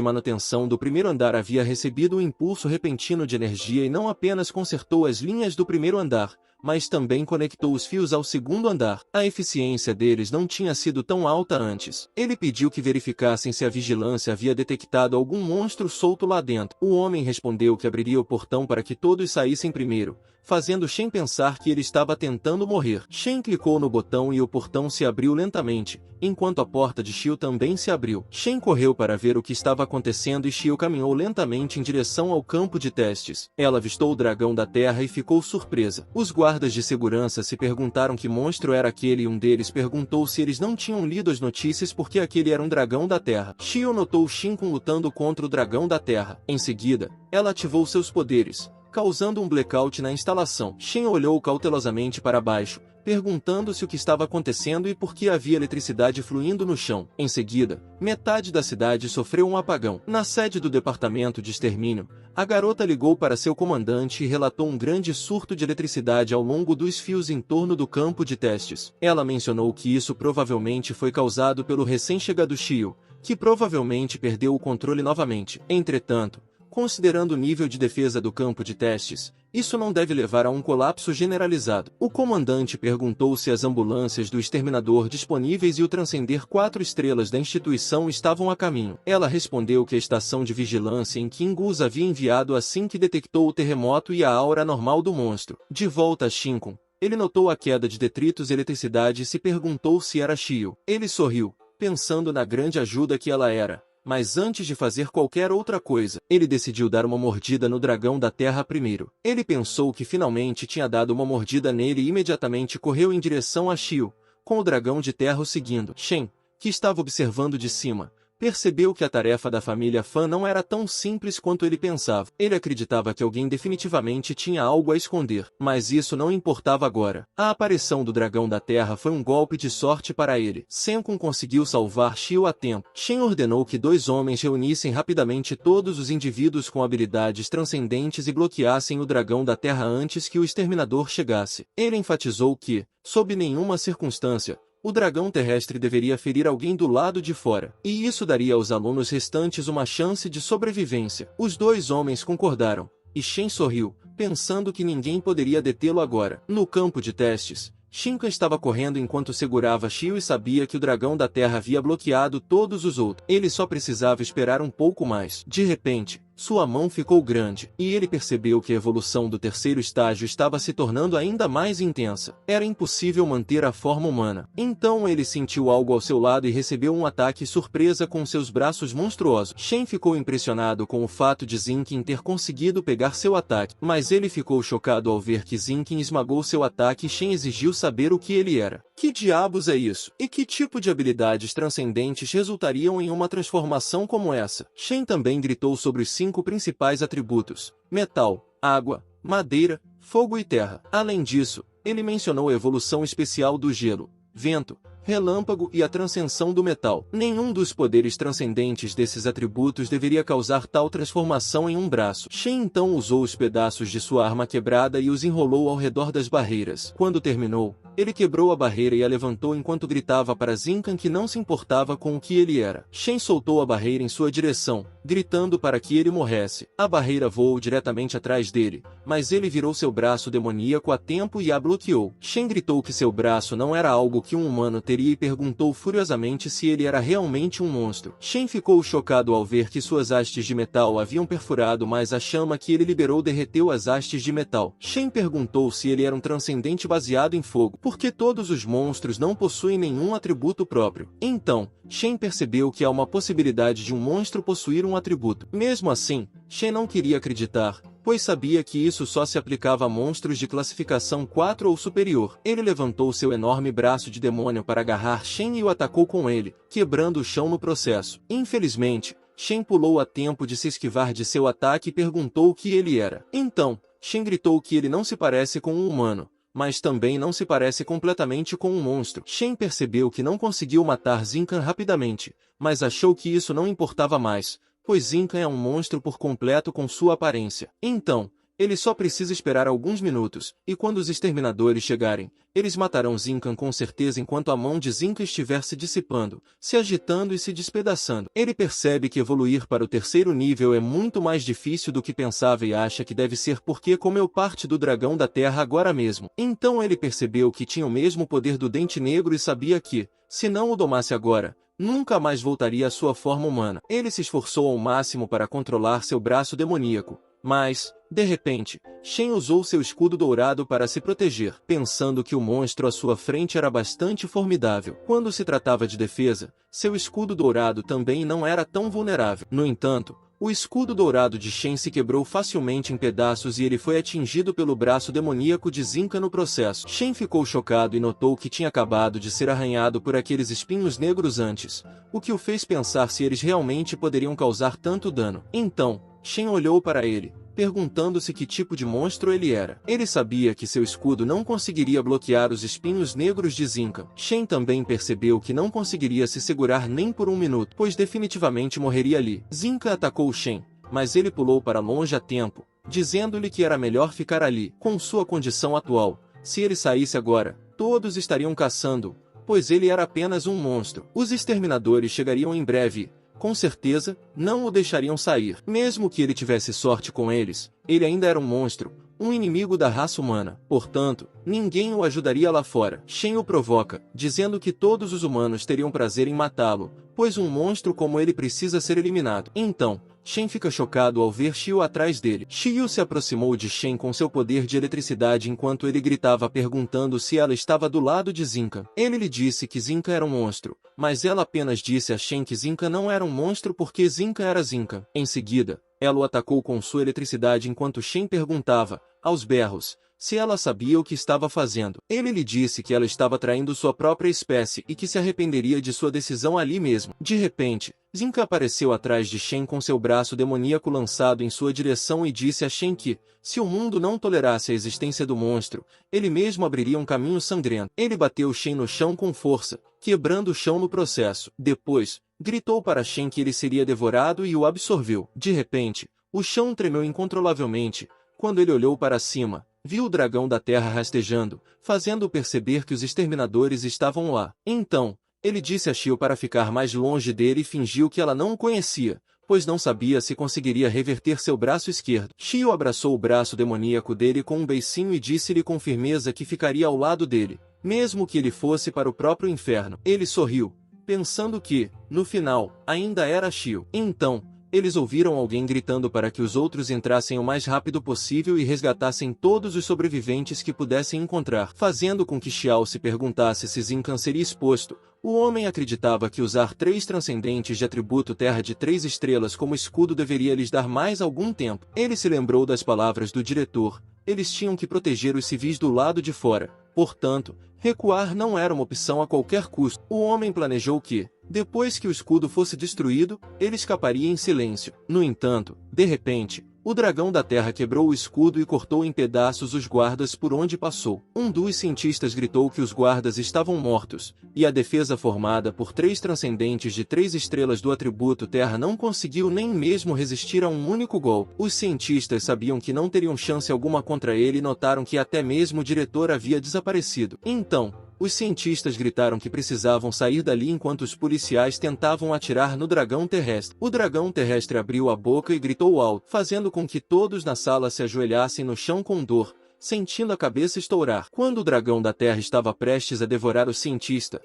manutenção do primeiro andar havia recebido um impulso repentino de energia e não apenas consertou as linhas do primeiro andar, mas também conectou os fios ao segundo andar. A eficiência deles não tinha sido tão alta antes. Ele pediu que verificassem se a vigilância havia detectado algum monstro solto lá dentro. O homem respondeu que abriria o portão para que todos saíssem primeiro, fazendo Shen pensar que ele estava tentando morrer. Shen clicou no botão e o portão se abriu lentamente, enquanto a porta de Shio também se abriu. Shen correu para ver o que estava acontecendo e Shio caminhou lentamente em direção ao campo de testes. Ela avistou o dragão da terra e ficou surpresa. Os guardas de segurança se perguntaram que monstro era aquele e um deles perguntou se eles não tinham lido as notícias porque aquele era um dragão da terra. Shio notou Shinkun lutando contra o dragão da terra. Em seguida, ela ativou seus poderes, causando um blackout na instalação. Shen olhou cautelosamente para baixo, perguntando-se o que estava acontecendo e por que havia eletricidade fluindo no chão. Em seguida, metade da cidade sofreu um apagão. Na sede do departamento de extermínio, a garota ligou para seu comandante e relatou um grande surto de eletricidade ao longo dos fios em torno do campo de testes. Ela mencionou que isso provavelmente foi causado pelo recém-chegado Shio, que provavelmente perdeu o controle novamente. Entretanto, considerando o nível de defesa do campo de testes, isso não deve levar a um colapso generalizado. O comandante perguntou se as ambulâncias do exterminador disponíveis e o transcender 4 estrelas da instituição estavam a caminho. Ela respondeu que a estação de vigilância em Kingu os havia enviado assim que detectou o terremoto e a aura normal do monstro. De volta a Shinkun, ele notou a queda de detritos e eletricidade e se perguntou se era Shio. Ele sorriu, pensando na grande ajuda que ela era. Mas antes de fazer qualquer outra coisa, ele decidiu dar uma mordida no dragão da terra primeiro. Ele pensou que finalmente tinha dado uma mordida nele e imediatamente correu em direção a Shio, com o dragão de terra o seguindo. Shen, que estava observando de cima, percebeu que a tarefa da família Fan não era tão simples quanto ele pensava. Ele acreditava que alguém definitivamente tinha algo a esconder, mas isso não importava agora. A aparição do dragão da terra foi um golpe de sorte para ele. Senkun conseguiu salvar Shio a tempo. Shen ordenou que 2 homens reunissem rapidamente todos os indivíduos com habilidades transcendentes e bloqueassem o dragão da terra antes que o exterminador chegasse. Ele enfatizou que, sob nenhuma circunstância, o dragão terrestre deveria ferir alguém do lado de fora, e isso daria aos alunos restantes uma chance de sobrevivência. Os 2 homens concordaram, e Shen sorriu, pensando que ninguém poderia detê-lo agora. No campo de testes, Shinka estava correndo enquanto segurava Shio e sabia que o dragão da terra havia bloqueado todos os outros. Ele só precisava esperar um pouco mais. De repente, sua mão ficou grande, e ele percebeu que a evolução do 3º estágio estava se tornando ainda mais intensa. Era impossível manter a forma humana. Então ele sentiu algo ao seu lado e recebeu um ataque surpresa com seus braços monstruosos. Shen ficou impressionado com o fato de Zinkin ter conseguido pegar seu ataque, mas ele ficou chocado ao ver que Zinkin esmagou seu ataque e Shen exigiu saber o que ele era. Que diabos é isso? E que tipo de habilidades transcendentes resultariam em uma transformação como essa? Shen também gritou sobre os 5 principais atributos: metal, água, madeira, fogo e terra. Além disso, ele mencionou a evolução especial do gelo, vento, relâmpago e a transcensão do metal. Nenhum dos poderes transcendentes desses atributos deveria causar tal transformação em um braço. Shen então usou os pedaços de sua arma quebrada e os enrolou ao redor das barreiras. Quando terminou, ele quebrou a barreira e a levantou enquanto gritava para Zinkan que não se importava com o que ele era. Shen soltou a barreira em sua direção, gritando para que ele morresse. A barreira voou diretamente atrás dele, mas ele virou seu braço demoníaco a tempo e a bloqueou. Shen gritou que seu braço não era algo que um humano teria e perguntou furiosamente se ele era realmente um monstro. Shen ficou chocado ao ver que suas hastes de metal haviam perfurado, mas a chama que ele liberou derreteu as hastes de metal. Shen perguntou se ele era um transcendente baseado em fogo, porque todos os monstros não possuem nenhum atributo próprio. Então, Shen percebeu que há uma possibilidade de um monstro possuir um atributo. Mesmo assim, Shen não queria acreditar, pois sabia que isso só se aplicava a monstros de classificação 4 ou superior. Ele levantou seu enorme braço de demônio para agarrar Shen e o atacou com ele, quebrando o chão no processo. Infelizmente, Shen pulou a tempo de se esquivar de seu ataque e perguntou o que ele era. Então, Shen gritou que ele não se parece com um humano, mas também não se parece completamente com um monstro. Shen percebeu que não conseguiu matar Zinkan rapidamente, mas achou que isso não importava mais, pois Zinkan é um monstro por completo com sua aparência. Então, ele só precisa esperar alguns minutos, e quando os exterminadores chegarem, eles matarão Zinkan com certeza enquanto a mão de Zinkan estiver se dissipando, se agitando e se despedaçando. Ele percebe que evoluir para o 3º nível é muito mais difícil do que pensava e acha que deve ser porque comeu parte do dragão da terra agora mesmo. Então ele percebeu que tinha o mesmo poder do Dente Negro e sabia que, se não o domasse agora, nunca mais voltaria à sua forma humana. Ele se esforçou ao máximo para controlar seu braço demoníaco, mas, de repente, Shen usou seu escudo dourado para se proteger, pensando que o monstro à sua frente era bastante formidável. Quando se tratava de defesa, seu escudo dourado também não era tão vulnerável. No entanto, o escudo dourado de Shen se quebrou facilmente em pedaços e ele foi atingido pelo braço demoníaco de Zinka no processo. Shen ficou chocado e notou que tinha acabado de ser arranhado por aqueles espinhos negros antes, o que o fez pensar se eles realmente poderiam causar tanto dano. Então, Shen olhou para ele, perguntando-se que tipo de monstro ele era. Ele sabia que seu escudo não conseguiria bloquear os espinhos negros de Zinka. Shen também percebeu que não conseguiria se segurar nem por um minuto, pois definitivamente morreria ali. Zinka atacou Shen, mas ele pulou para longe a tempo, dizendo-lhe que era melhor ficar ali. Com sua condição atual, se ele saísse agora, todos estariam caçando, pois ele era apenas um monstro. Os exterminadores chegariam em breve. Com certeza, não o deixariam sair. Mesmo que ele tivesse sorte com eles, ele ainda era um monstro, um inimigo da raça humana. Portanto, ninguém o ajudaria lá fora. Shen o provoca, dizendo que todos os humanos teriam prazer em matá-lo, pois um monstro como ele precisa ser eliminado. Então, Shen fica chocado ao ver Shio atrás dele. Shio se aproximou de Shen com seu poder de eletricidade enquanto ele gritava perguntando se ela estava do lado de Zinka. Ele lhe disse que Zinka era um monstro, mas ela apenas disse a Shen que Zinka não era um monstro porque Zinka era Zinka. Em seguida, ela o atacou com sua eletricidade enquanto Shen perguntava, aos berros, se ela sabia o que estava fazendo. Ele lhe disse que ela estava traindo sua própria espécie e que se arrependeria de sua decisão ali mesmo. De repente, Zinka apareceu atrás de Shen com seu braço demoníaco lançado em sua direção e disse a Shen que, se o mundo não tolerasse a existência do monstro, ele mesmo abriria um caminho sangrento. Ele bateu Shen no chão com força, quebrando o chão no processo. Depois, gritou para Shen que ele seria devorado e o absorveu. De repente, o chão tremeu incontrolavelmente. Quando ele olhou para cima, viu o dragão da terra rastejando, fazendo-o perceber que os exterminadores estavam lá. Então, ele disse a Shio para ficar mais longe dele e fingiu que ela não o conhecia, pois não sabia se conseguiria reverter seu braço esquerdo. Shio abraçou o braço demoníaco dele com um beicinho e disse-lhe com firmeza que ficaria ao lado dele, mesmo que ele fosse para o próprio inferno. Ele sorriu, pensando que, no final, ainda era Shio. Então, eles ouviram alguém gritando para que os outros entrassem o mais rápido possível e resgatassem todos os sobreviventes que pudessem encontrar, fazendo com que Xiao se perguntasse se Zincan seria exposto. O homem acreditava que usar 3 transcendentes de atributo Terra de 3 estrelas como escudo deveria lhes dar mais algum tempo. Ele se lembrou das palavras do diretor. Eles tinham que proteger os civis do lado de fora. Portanto, recuar não era uma opção a qualquer custo. O homem planejou que, depois que o escudo fosse destruído, ele escaparia em silêncio. No entanto, de repente, o dragão da terra quebrou o escudo e cortou em pedaços os guardas por onde passou. Um dos cientistas gritou que os guardas estavam mortos, e a defesa formada por 3 transcendentes de 3 estrelas do atributo Terra não conseguiu nem mesmo resistir a um único golpe. Os cientistas sabiam que não teriam chance alguma contra ele e notaram que até mesmo o diretor havia desaparecido. Então, os cientistas gritaram que precisavam sair dali enquanto os policiais tentavam atirar no dragão terrestre. O dragão terrestre abriu a boca e gritou alto, fazendo com que todos na sala se ajoelhassem no chão com dor, sentindo a cabeça estourar. Quando o dragão da terra estava prestes a devorar o cientista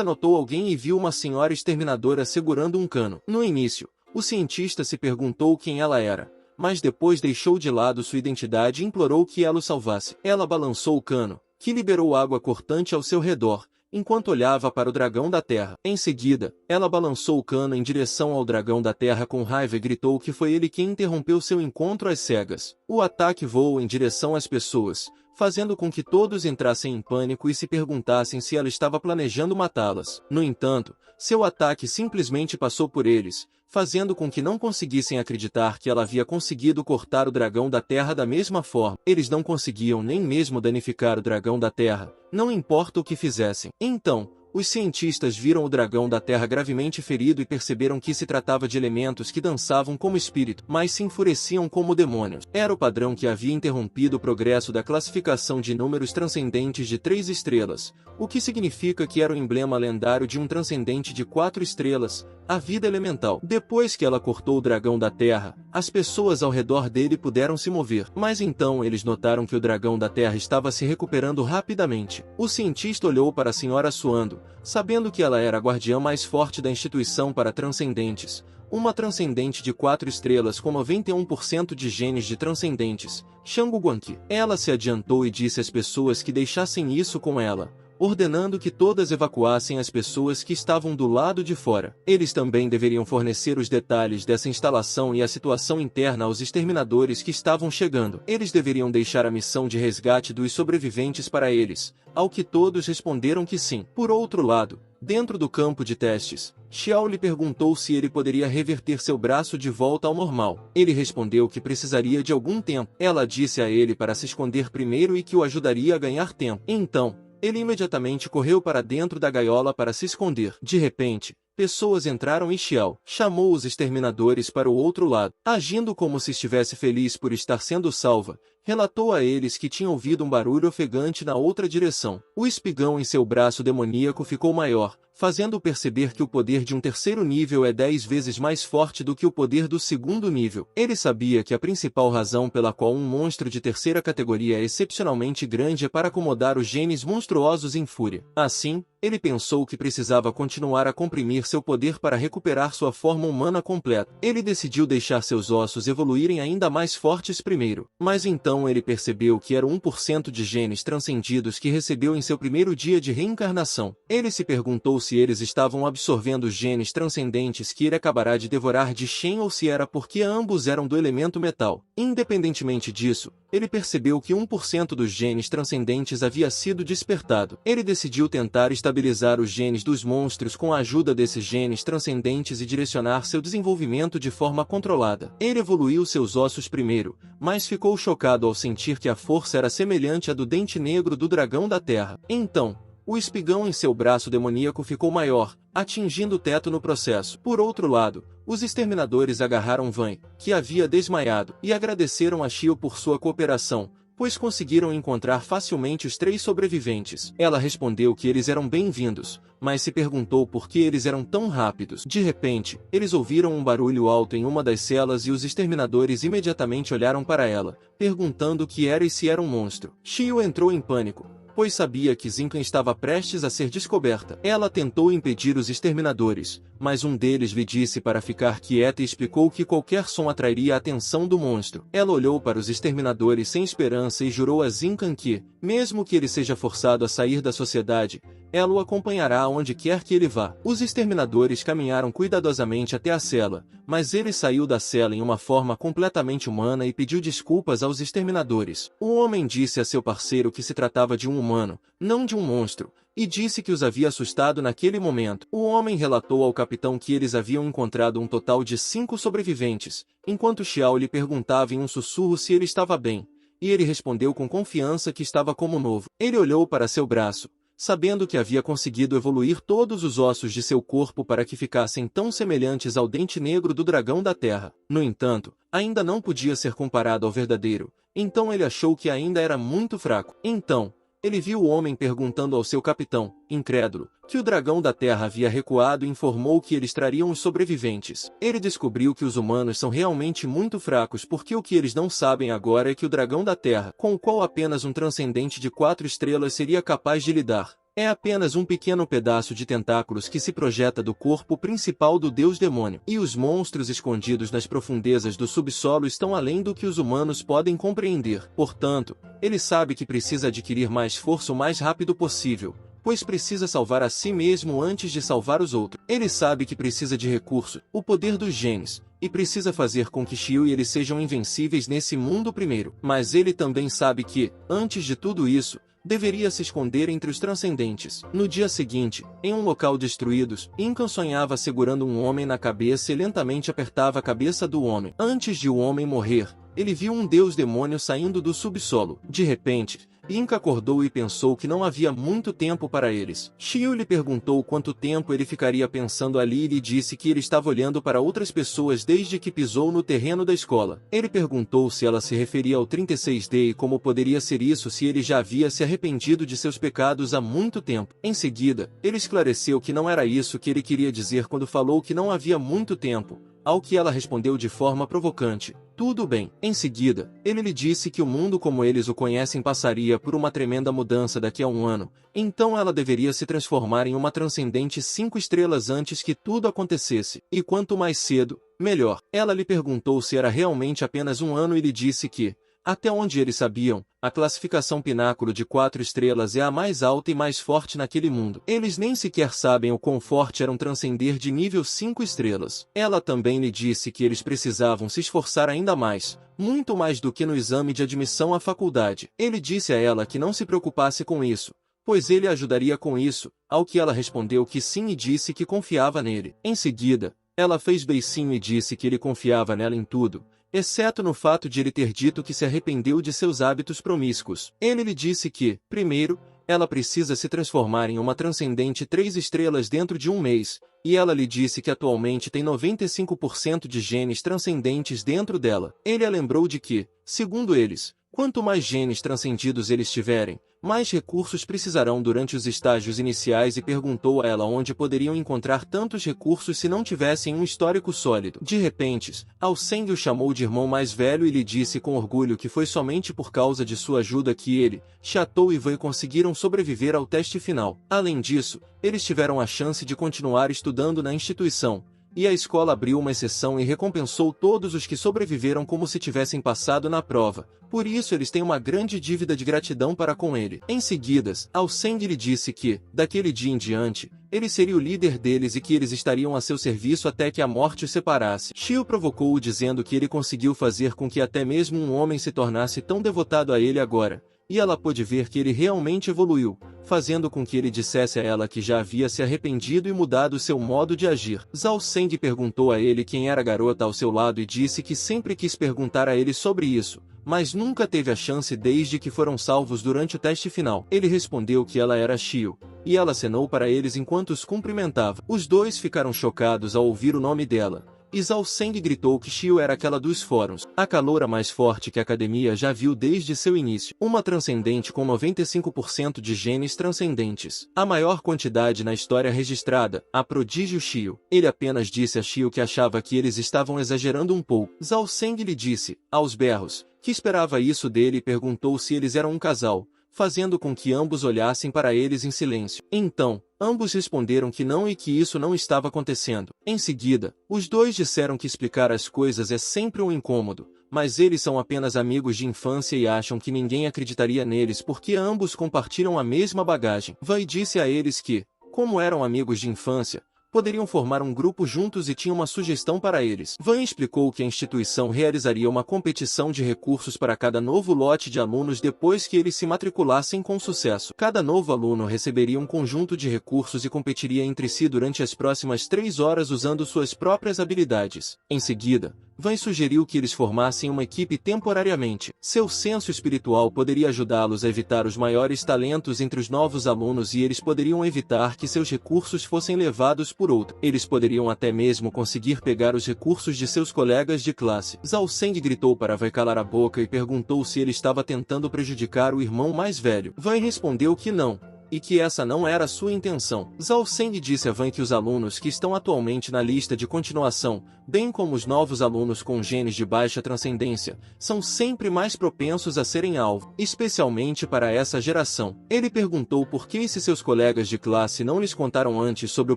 notou alguém e viu uma senhora exterminadora segurando um cano. No início, o cientista se perguntou quem ela era, mas depois deixou de lado sua identidade e implorou que ela o salvasse. Ela balançou o cano, que liberou água cortante ao seu redor, enquanto olhava para o dragão da terra. Em seguida, ela balançou o cano em direção ao dragão da terra com raiva e gritou que foi ele quem interrompeu seu encontro às cegas. O ataque voou em direção às pessoas, fazendo com que todos entrassem em pânico e se perguntassem se ela estava planejando matá-las. No entanto, seu ataque simplesmente passou por eles, fazendo com que não conseguissem acreditar que ela havia conseguido cortar o dragão da terra da mesma forma. Eles não conseguiam nem mesmo danificar o dragão da terra, não importa o que fizessem. Então, os cientistas viram o dragão da terra gravemente ferido e perceberam que se tratava de elementos que dançavam como espírito, mas se enfureciam como demônios. Era o padrão que havia interrompido o progresso da classificação de números transcendentes de 3 estrelas, o que significa que era o emblema lendário de um transcendente de 4 estrelas, a vida elemental. Depois que ela cortou o dragão da terra, as pessoas ao redor dele puderam se mover. Mas então eles notaram que o dragão da terra estava se recuperando rapidamente. O cientista olhou para a senhora suando, sabendo que ela era a guardiã mais forte da instituição para transcendentes, uma transcendente de 4 estrelas com 91% de genes de transcendentes, Shangu Guanqi. Ela se adiantou e disse às pessoas que deixassem isso com ela, ordenando que todas evacuassem as pessoas que estavam do lado de fora. Eles também deveriam fornecer os detalhes dessa instalação e a situação interna aos exterminadores que estavam chegando. Eles deveriam deixar a missão de resgate dos sobreviventes para eles, ao que todos responderam que sim. Por outro lado, dentro do campo de testes, Xiao lhe perguntou se ele poderia reverter seu braço de volta ao normal. Ele respondeu que precisaria de algum tempo. Ela disse a ele para se esconder primeiro e que o ajudaria a ganhar tempo. Então, ele imediatamente correu para dentro da gaiola para se esconder. De repente, pessoas entraram e Xiao chamou os exterminadores para o outro lado. Agindo como se estivesse feliz por estar sendo salva, relatou a eles que tinha ouvido um barulho ofegante na outra direção. O espigão em seu braço demoníaco ficou maior, fazendo perceber que o poder de um terceiro nível é 10 vezes mais forte do que o poder do segundo nível. Ele sabia que a principal razão pela qual um monstro de terceira categoria é excepcionalmente grande é para acomodar os genes monstruosos em fúria. Assim, ele pensou que precisava continuar a comprimir seu poder para recuperar sua forma humana completa. Ele decidiu deixar seus ossos evoluírem ainda mais fortes primeiro. Mas então Então ele percebeu que era 1% de genes transcendidos que recebeu em seu primeiro dia de reencarnação. Ele se perguntou se eles estavam absorvendo os genes transcendentes que ele acabará de devorar de Shen ou se era porque ambos eram do elemento metal. Independentemente disso, ele percebeu que 1% dos genes transcendentes havia sido despertado. Ele decidiu tentar estabilizar os genes dos monstros com a ajuda desses genes transcendentes e direcionar seu desenvolvimento de forma controlada. Ele evoluiu seus ossos primeiro, mas ficou chocado ao sentir que a força era semelhante à do dente negro do dragão da terra. Então, o espigão em seu braço demoníaco ficou maior, atingindo o teto no processo. Por outro lado, os exterminadores agarraram Van, que havia desmaiado, e agradeceram a Shio por sua cooperação, pois conseguiram encontrar facilmente os 3 sobreviventes. Ela respondeu que eles eram bem-vindos, mas se perguntou por que eles eram tão rápidos. De repente, eles ouviram um barulho alto em uma das celas e os exterminadores imediatamente olharam para ela, perguntando o que era e se era um monstro. Shio entrou em pânico, pois sabia que Zincan estava prestes a ser descoberta. Ela tentou impedir os exterminadores, mas um deles lhe disse para ficar quieta e explicou que qualquer som atrairia a atenção do monstro. Ela olhou para os exterminadores sem esperança e jurou a Zincan que, mesmo que ele seja forçado a sair da sociedade, ela o acompanhará aonde quer que ele vá. Os exterminadores caminharam cuidadosamente até a cela, mas ele saiu da cela em uma forma completamente humana e pediu desculpas aos exterminadores. O homem disse a seu parceiro que se tratava de um humano, não de um monstro, e disse que os havia assustado naquele momento. O homem relatou ao capitão que eles haviam encontrado um total de 5 sobreviventes, enquanto Xiao lhe perguntava em um sussurro se ele estava bem, e ele respondeu com confiança que estava como novo. Ele olhou para seu braço, sabendo que havia conseguido evoluir todos os ossos de seu corpo para que ficassem tão semelhantes ao dente negro do dragão da terra. No entanto, ainda não podia ser comparado ao verdadeiro, então ele achou que ainda era muito fraco. Então, ele viu o homem perguntando ao seu capitão, incrédulo, que o dragão da terra havia recuado e informou que eles trariam os sobreviventes. Ele descobriu que os humanos são realmente muito fracos porque o que eles não sabem agora é que o dragão da terra, com o qual apenas um transcendente de 4 estrelas seria capaz de lidar, é apenas um pequeno pedaço de tentáculos que se projeta do corpo principal do deus demônio. E os monstros escondidos nas profundezas do subsolo estão além do que os humanos podem compreender. Portanto, ele sabe que precisa adquirir mais força o mais rápido possível, pois precisa salvar a si mesmo antes de salvar os outros. Ele sabe que precisa de recursos, o poder dos genes, e precisa fazer com que Shio e ele sejam invencíveis nesse mundo primeiro. Mas ele também sabe que, antes de tudo isso, deveria se esconder entre os transcendentes. No dia seguinte, em um local destruído, Incan sonhava segurando um homem na cabeça e lentamente apertava a cabeça do homem. Antes de o homem morrer, ele viu um deus demônio saindo do subsolo. De repente, Inca acordou e pensou que não havia muito tempo para eles. Shio lhe perguntou quanto tempo ele ficaria pensando ali e lhe disse que ele estava olhando para outras pessoas desde que pisou no terreno da escola. Ele perguntou se ela se referia ao 36D e como poderia ser isso se ele já havia se arrependido de seus pecados há muito tempo. Em seguida, ele esclareceu que não era isso que ele queria dizer quando falou que não havia muito tempo, ao que ela respondeu de forma provocante: tudo bem. Em seguida, ele lhe disse que o mundo como eles o conhecem passaria por uma tremenda mudança daqui a um ano, então ela deveria se transformar em uma transcendente 5 estrelas antes que tudo acontecesse. E quanto mais cedo, melhor. Ela lhe perguntou se era realmente apenas um ano e lhe disse que, até onde eles sabiam, a classificação pináculo de 4 estrelas é a mais alta e mais forte naquele mundo. Eles nem sequer sabem o quão forte era um transcender de nível 5 estrelas. Ela também lhe disse que eles precisavam se esforçar ainda mais, muito mais do que no exame de admissão à faculdade. Ele disse a ela que não se preocupasse com isso, pois ele a ajudaria com isso, ao que ela respondeu que sim e disse que confiava nele. Em seguida, ela fez beicinho e disse que ele confiava nela em tudo, exceto no fato de ele ter dito que se arrependeu de seus hábitos promíscuos. Ele lhe disse que, primeiro, ela precisa se transformar em uma transcendente 3 estrelas dentro de um mês, e ela lhe disse que atualmente tem 95% de genes transcendentes dentro dela. Ele a lembrou de que, segundo eles, quanto mais genes transcendidos eles tiverem, mais recursos precisarão durante os estágios iniciais e perguntou a ela onde poderiam encontrar tantos recursos se não tivessem um histórico sólido. De repente, Alceng o chamou de irmão mais velho e lhe disse com orgulho que foi somente por causa de sua ajuda que ele, Chateau e Wei conseguiram sobreviver ao teste final. Além disso, eles tiveram a chance de continuar estudando na instituição, e a escola abriu uma exceção e recompensou todos os que sobreviveram como se tivessem passado na prova. Por isso eles têm uma grande dívida de gratidão para com ele. Em seguida, Ao Seng lhe disse que, daquele dia em diante, ele seria o líder deles e que eles estariam a seu serviço até que a morte os separasse. Xiu provocou-o dizendo que ele conseguiu fazer com que até mesmo um homem se tornasse tão devotado a ele agora, e ela pôde ver que ele realmente evoluiu, fazendo com que ele dissesse a ela que já havia se arrependido e mudado seu modo de agir. Zhao Seng perguntou a ele quem era a garota ao seu lado e disse que sempre quis perguntar a ele sobre isso, mas nunca teve a chance desde que foram salvos durante o teste final. Ele respondeu que ela era Xiu, e ela acenou para eles enquanto os cumprimentava. Os dois ficaram chocados ao ouvir o nome dela. E Zhao Seng gritou que Xiu era aquela dos fóruns, a caloura mais forte que a academia já viu desde seu início. Uma transcendente com 95% de genes transcendentes. A maior quantidade na história registrada, a prodígio Xiu. Ele apenas disse a Xiu que achava que eles estavam exagerando um pouco. Zhao Seng lhe disse, aos berros, que esperava isso dele e perguntou se eles eram um casal, fazendo com que ambos olhassem para eles em silêncio. Então, ambos responderam que não e que isso não estava acontecendo. Em seguida, os dois disseram que explicar as coisas é sempre um incômodo, mas eles são apenas amigos de infância e acham que ninguém acreditaria neles porque ambos compartilham a mesma bagagem. Wei disse a eles que, como eram amigos de infância, poderiam formar um grupo juntos e tinha uma sugestão para eles. Wang explicou que a instituição realizaria uma competição de recursos para cada novo lote de alunos depois que eles se matriculassem com sucesso. Cada novo aluno receberia um conjunto de recursos e competiria entre si durante as próximas 3 horas usando suas próprias habilidades. Em seguida, Wang sugeriu que eles formassem uma equipe temporariamente. Seu senso espiritual poderia ajudá-los a evitar os maiores talentos entre os novos alunos e eles poderiam evitar que seus recursos fossem levados por outro. Eles poderiam até mesmo conseguir pegar os recursos de seus colegas de classe. Zhao Seng gritou para Wei calar a boca e perguntou se ele estava tentando prejudicar o irmão mais velho. Wei respondeu que não, e que essa não era sua intenção. Zhao Seng disse a Wang que os alunos que estão atualmente na lista de continuação, bem como os novos alunos com genes de baixa transcendência, são sempre mais propensos a serem alvo, especialmente para essa geração. Ele perguntou por que se seus colegas de classe não lhes contaram antes sobre o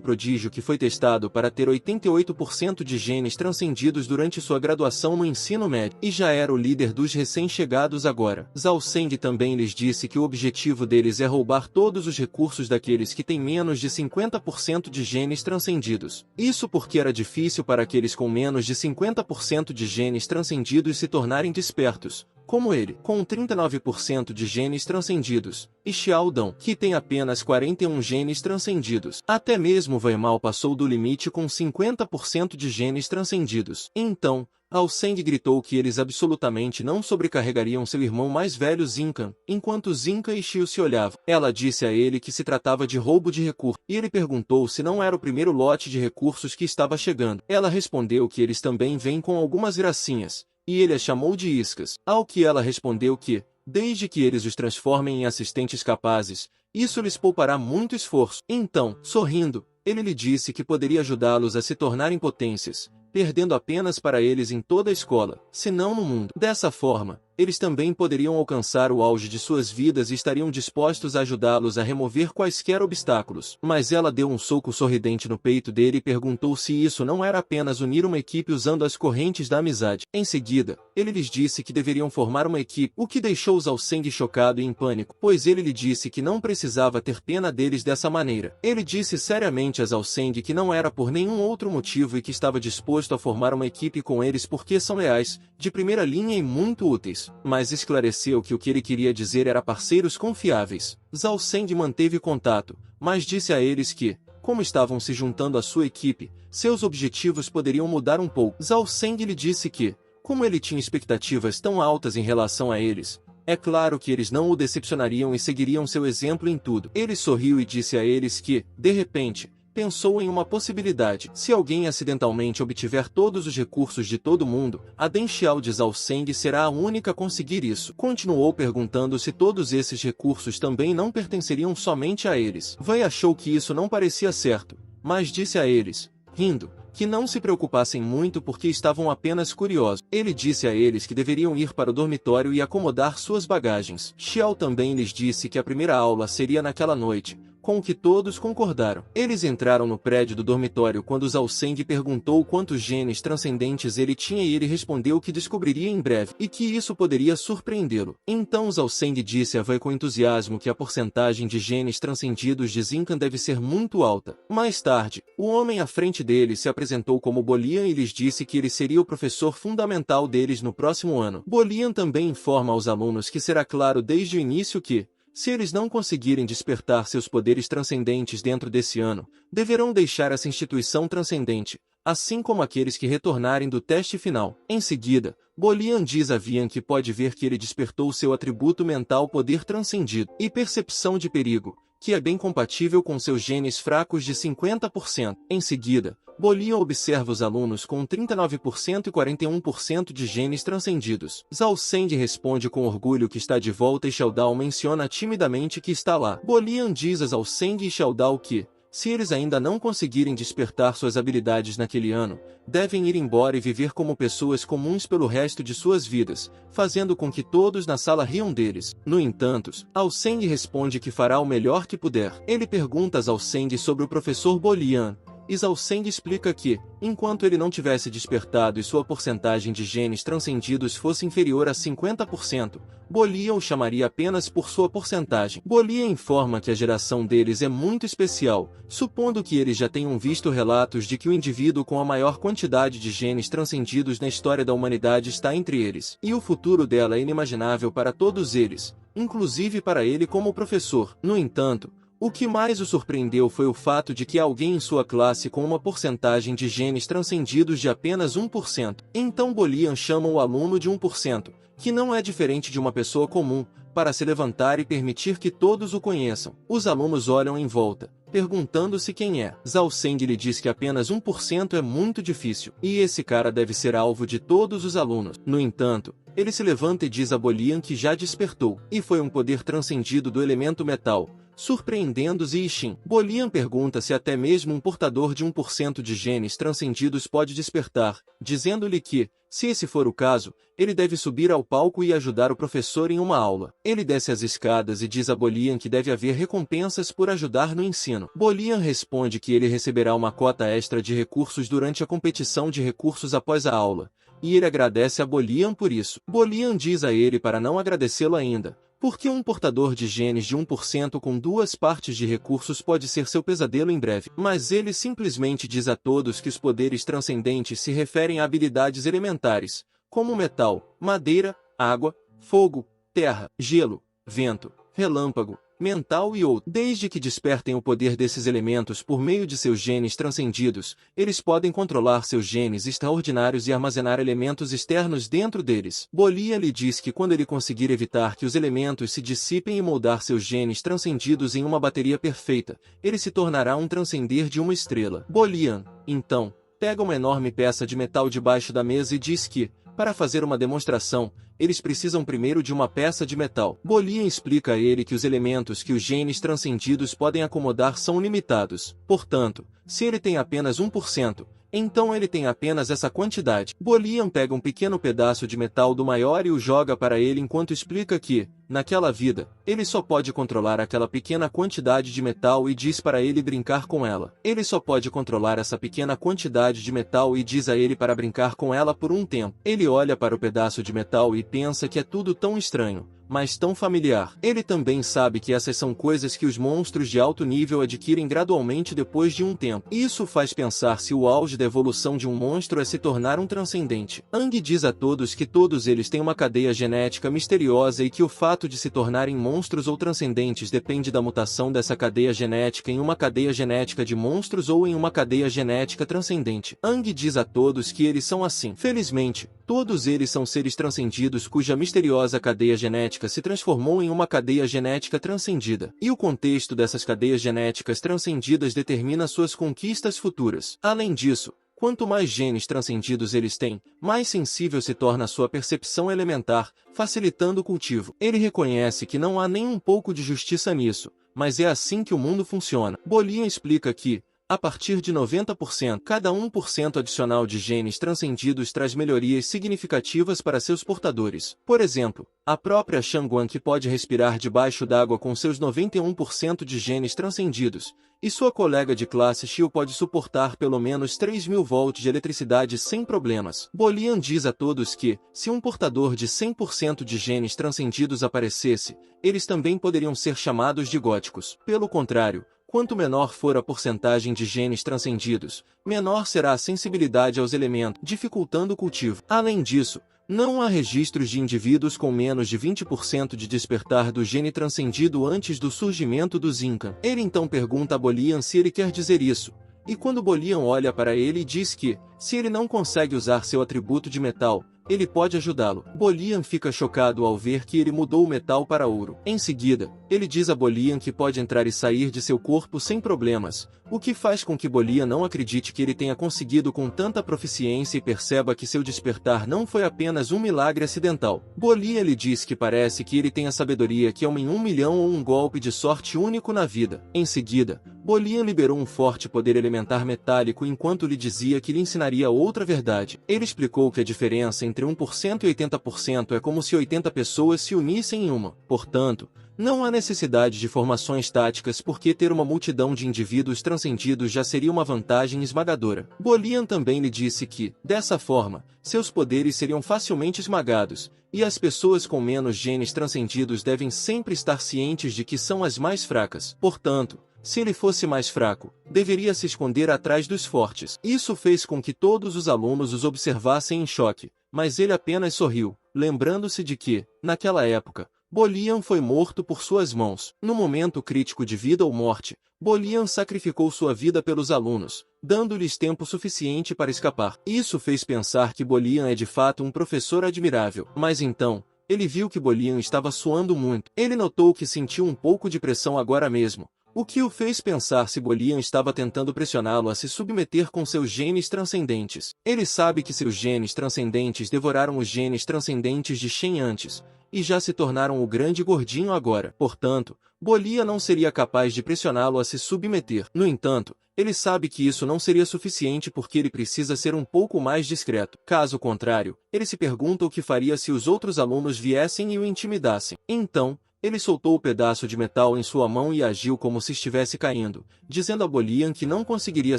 prodígio que foi testado para ter 88% de genes transcendidos durante sua graduação no ensino médio, e já era o líder dos recém-chegados agora. Zhao Seng também lhes disse que o objetivo deles é roubar todos os recursos daqueles que têm menos de 50% de genes transcendidos. Isso porque era difícil para aqueles com menos de 50% de genes transcendidos se tornarem despertos, como ele, com 39% de genes transcendidos, e Xiao Dan, que tem apenas 41 genes transcendidos. Até mesmo Wei Mao passou do limite com 50% de genes transcendidos. Então, Ao Seng gritou que eles absolutamente não sobrecarregariam seu irmão mais velho Zincan, enquanto Zinca e Xiu se olhavam. Ela disse a ele que se tratava de roubo de recursos, e ele perguntou se não era o primeiro lote de recursos que estava chegando. Ela respondeu que eles também vêm com algumas gracinhas, e ele a chamou de iscas. Ao que ela respondeu que, desde que eles os transformem em assistentes capazes, isso lhes poupará muito esforço. Então, sorrindo, ele lhe disse que poderia ajudá-los a se tornarem potências, perdendo apenas para eles em toda a escola, se não no mundo. Dessa forma, eles também poderiam alcançar o auge de suas vidas e estariam dispostos a ajudá-los a remover quaisquer obstáculos. Mas ela deu um soco sorridente no peito dele e perguntou se isso não era apenas unir uma equipe usando as correntes da amizade. Em seguida, ele lhes disse que deveriam formar uma equipe, o que deixou Zhao Seng chocado e em pânico, pois ele lhe disse que não precisava ter pena deles dessa maneira. Ele disse seriamente a Zhao Seng que não era por nenhum outro motivo e que estava disposto a formar uma equipe com eles porque são leais, de primeira linha e muito úteis. Mas esclareceu que o que ele queria dizer era parceiros confiáveis. Zhao Seng manteve contato, mas disse a eles que, como estavam se juntando à sua equipe, seus objetivos poderiam mudar um pouco. Zhao Seng lhe disse que, como ele tinha expectativas tão altas em relação a eles, é claro que eles não o decepcionariam e seguiriam seu exemplo em tudo. Ele sorriu e disse a eles que, de repente, pensou em uma possibilidade. Se alguém acidentalmente obtiver todos os recursos de todo mundo, a Den Xiao de Zhao Seng será a única a conseguir isso. Continuou perguntando se todos esses recursos também não pertenceriam somente a eles. Wei achou que isso não parecia certo, mas disse a eles, rindo, que não se preocupassem muito porque estavam apenas curiosos. Ele disse a eles que deveriam ir para o dormitório e acomodar suas bagagens. Xiao também lhes disse que a primeira aula seria naquela noite, com o que todos concordaram. Eles entraram no prédio do dormitório quando Zhao Seng perguntou quantos genes transcendentes ele tinha e ele respondeu que descobriria em breve e que isso poderia surpreendê-lo. Então Zhao Seng disse a Wei com entusiasmo que a porcentagem de genes transcendidos de Zincan deve ser muito alta. Mais tarde, o homem à frente deles se apresentou como Bolian e lhes disse que ele seria o professor fundamental deles no próximo ano. Bolian também informa aos alunos que será claro desde o início que, se eles não conseguirem despertar seus poderes transcendentes dentro desse ano, deverão deixar essa instituição transcendente, assim como aqueles que retornarem do teste final. Em seguida, Bolian diz a Vian que pode ver que ele despertou seu atributo mental poder transcendido e percepção de perigo, que é bem compatível com seus genes fracos de 50%. Em seguida, Bolian observa os alunos com 39% e 41% de genes transcendidos. Zhao Seng responde com orgulho que está de volta e Xiaodao menciona timidamente que está lá. Bolian diz a Zhao Seng e Xiaodao que, se eles ainda não conseguirem despertar suas habilidades naquele ano, devem ir embora e viver como pessoas comuns pelo resto de suas vidas, fazendo com que todos na sala riam deles. No entanto, Zhao Seng responde que fará o melhor que puder. Ele pergunta a Zhao Seng sobre o professor Bolian, e Zhao Seng explica que, enquanto ele não tivesse despertado e sua porcentagem de genes transcendidos fosse inferior a 50%, Bolian o chamaria apenas por sua porcentagem. Bolian informa que a geração deles é muito especial, supondo que eles já tenham visto relatos de que o indivíduo com a maior quantidade de genes transcendidos na história da humanidade está entre eles, e o futuro dela é inimaginável para todos eles, inclusive para ele como professor. No entanto, o que mais o surpreendeu foi o fato de que alguém em sua classe com uma porcentagem de genes transcendidos de apenas 1%. Então Bolian chama o aluno de 1%, que não é diferente de uma pessoa comum, para se levantar e permitir que todos o conheçam. Os alunos olham em volta, perguntando-se quem é. Zhao Seng lhe diz que apenas 1% é muito difícil, e esse cara deve ser alvo de todos os alunos. No entanto, ele se levanta e diz a Bolian que já despertou, e foi um poder transcendido do elemento metal, surpreendendo Zixin. Bolian pergunta se até mesmo um portador de 1% de genes transcendidos pode despertar, dizendo-lhe que, se esse for o caso, ele deve subir ao palco e ajudar o professor em uma aula. Ele desce as escadas e diz a Bolian que deve haver recompensas por ajudar no ensino. Bolian responde que ele receberá uma cota extra de recursos durante a competição de recursos após a aula, e ele agradece a Bolian por isso. Bolian diz a ele para não agradecê-lo ainda, porque um portador de genes de 1% com 2 partes de recursos pode ser seu pesadelo em breve. Mas ele simplesmente diz a todos que os poderes transcendentes se referem a habilidades elementares, como metal, madeira, água, fogo, terra, gelo, vento, relâmpago, mental e outro. Desde que despertem o poder desses elementos por meio de seus genes transcendidos, eles podem controlar seus genes extraordinários e armazenar elementos externos dentro deles. Bolian lhe diz que quando ele conseguir evitar que os elementos se dissipem e moldar seus genes transcendidos em uma bateria perfeita, ele se tornará um transcender de uma estrela. Bolian, então, pega uma enorme peça de metal debaixo da mesa e diz que, para fazer uma demonstração, eles precisam primeiro de uma peça de metal. Bolian explica a ele que os elementos que os genes transcendidos podem acomodar são limitados. Portanto, se ele tem apenas 1%, então ele tem apenas essa quantidade. Bolian pega um pequeno pedaço de metal do maior e o joga para ele enquanto explica que, naquela vida, ele só pode controlar aquela pequena quantidade de metal e diz para ele brincar com ela. Ele só pode controlar essa pequena quantidade de metal e diz a ele para brincar com ela por um tempo. Ele olha para o pedaço de metal e pensa que é tudo tão estranho, mas tão familiar. Ele também sabe que essas são coisas que os monstros de alto nível adquirem gradualmente depois de um tempo. Isso faz pensar se o auge da evolução de um monstro é se tornar um transcendente. Aang diz a todos que todos eles têm uma cadeia genética misteriosa e que o fato de se tornarem monstros ou transcendentes depende da mutação dessa cadeia genética em uma cadeia genética de monstros ou em uma cadeia genética transcendente. Aang diz a todos que eles são assim. Felizmente, todos eles são seres transcendidos cuja misteriosa cadeia genética se transformou em uma cadeia genética transcendida. E o contexto dessas cadeias genéticas transcendidas determina suas conquistas futuras. Além disso, quanto mais genes transcendidos eles têm, mais sensível se torna a sua percepção elementar, facilitando o cultivo. Ele reconhece que não há nem um pouco de justiça nisso, mas é assim que o mundo funciona. Bolian explica que, A partir de 90%, cada 1% adicional de genes transcendidos traz melhorias significativas para seus portadores. Por exemplo, a própria Shangguan que pode respirar debaixo d'água com seus 91% de genes transcendidos, e sua colega de classe Xiu pode suportar pelo menos 3.000 volts de eletricidade sem problemas. Bolian diz a todos que, se um portador de 100% de genes transcendidos aparecesse, eles também poderiam ser chamados de góticos. Pelo contrário, quanto menor for a porcentagem de genes transcendidos, menor será a sensibilidade aos elementos, dificultando o cultivo. Além disso, não há registros de indivíduos com menos de 20% de despertar do gene transcendido antes do surgimento do Zincan. Ele então pergunta a Bolian se ele quer dizer isso, e quando Bolian olha para ele e diz que, se ele não consegue usar seu atributo de metal, ele pode ajudá-lo. Bolian fica chocado ao ver que ele mudou o metal para ouro. Em seguida, ele diz a Bolian que pode entrar e sair de seu corpo sem problemas, o que faz com que Bolian não acredite que ele tenha conseguido com tanta proficiência e perceba que seu despertar não foi apenas um milagre acidental. Bolian lhe diz que parece que ele tem a sabedoria que é uma em 1 milhão ou um golpe de sorte único na vida. Em seguida, Bolian liberou um forte poder elementar metálico enquanto lhe dizia que lhe ensinaria outra verdade. Ele explicou que a diferença entre 1% e 80% é como se 80 pessoas se unissem em uma. Portanto, não há necessidade de formações táticas porque ter uma multidão de indivíduos transcendidos já seria uma vantagem esmagadora. Bolian também lhe disse que, dessa forma, seus poderes seriam facilmente esmagados, e as pessoas com menos genes transcendidos devem sempre estar cientes de que são as mais fracas. Portanto, se ele fosse mais fraco, deveria se esconder atrás dos fortes. Isso fez com que todos os alunos os observassem em choque, mas ele apenas sorriu, lembrando-se de que, naquela época, Bolian foi morto por suas mãos. No momento crítico de vida ou morte, Bolian sacrificou sua vida pelos alunos, dando-lhes tempo suficiente para escapar. Isso fez pensar que Bolian é de fato um professor admirável. Mas então, ele viu que Bolian estava suando muito. Ele notou que sentiu um pouco de pressão agora mesmo, o que o fez pensar se Bolian estava tentando pressioná-lo a se submeter com seus genes transcendentes. Ele sabe que seus genes transcendentes devoraram os genes transcendentes de Shen antes, e já se tornaram o grande gordinho agora. Portanto, Bolian não seria capaz de pressioná-lo a se submeter. No entanto, ele sabe que isso não seria suficiente porque ele precisa ser um pouco mais discreto. Caso contrário, ele se pergunta o que faria se os outros alunos viessem e o intimidassem. Então, ele soltou o pedaço de metal em sua mão e agiu como se estivesse caindo, dizendo a Bolian que não conseguiria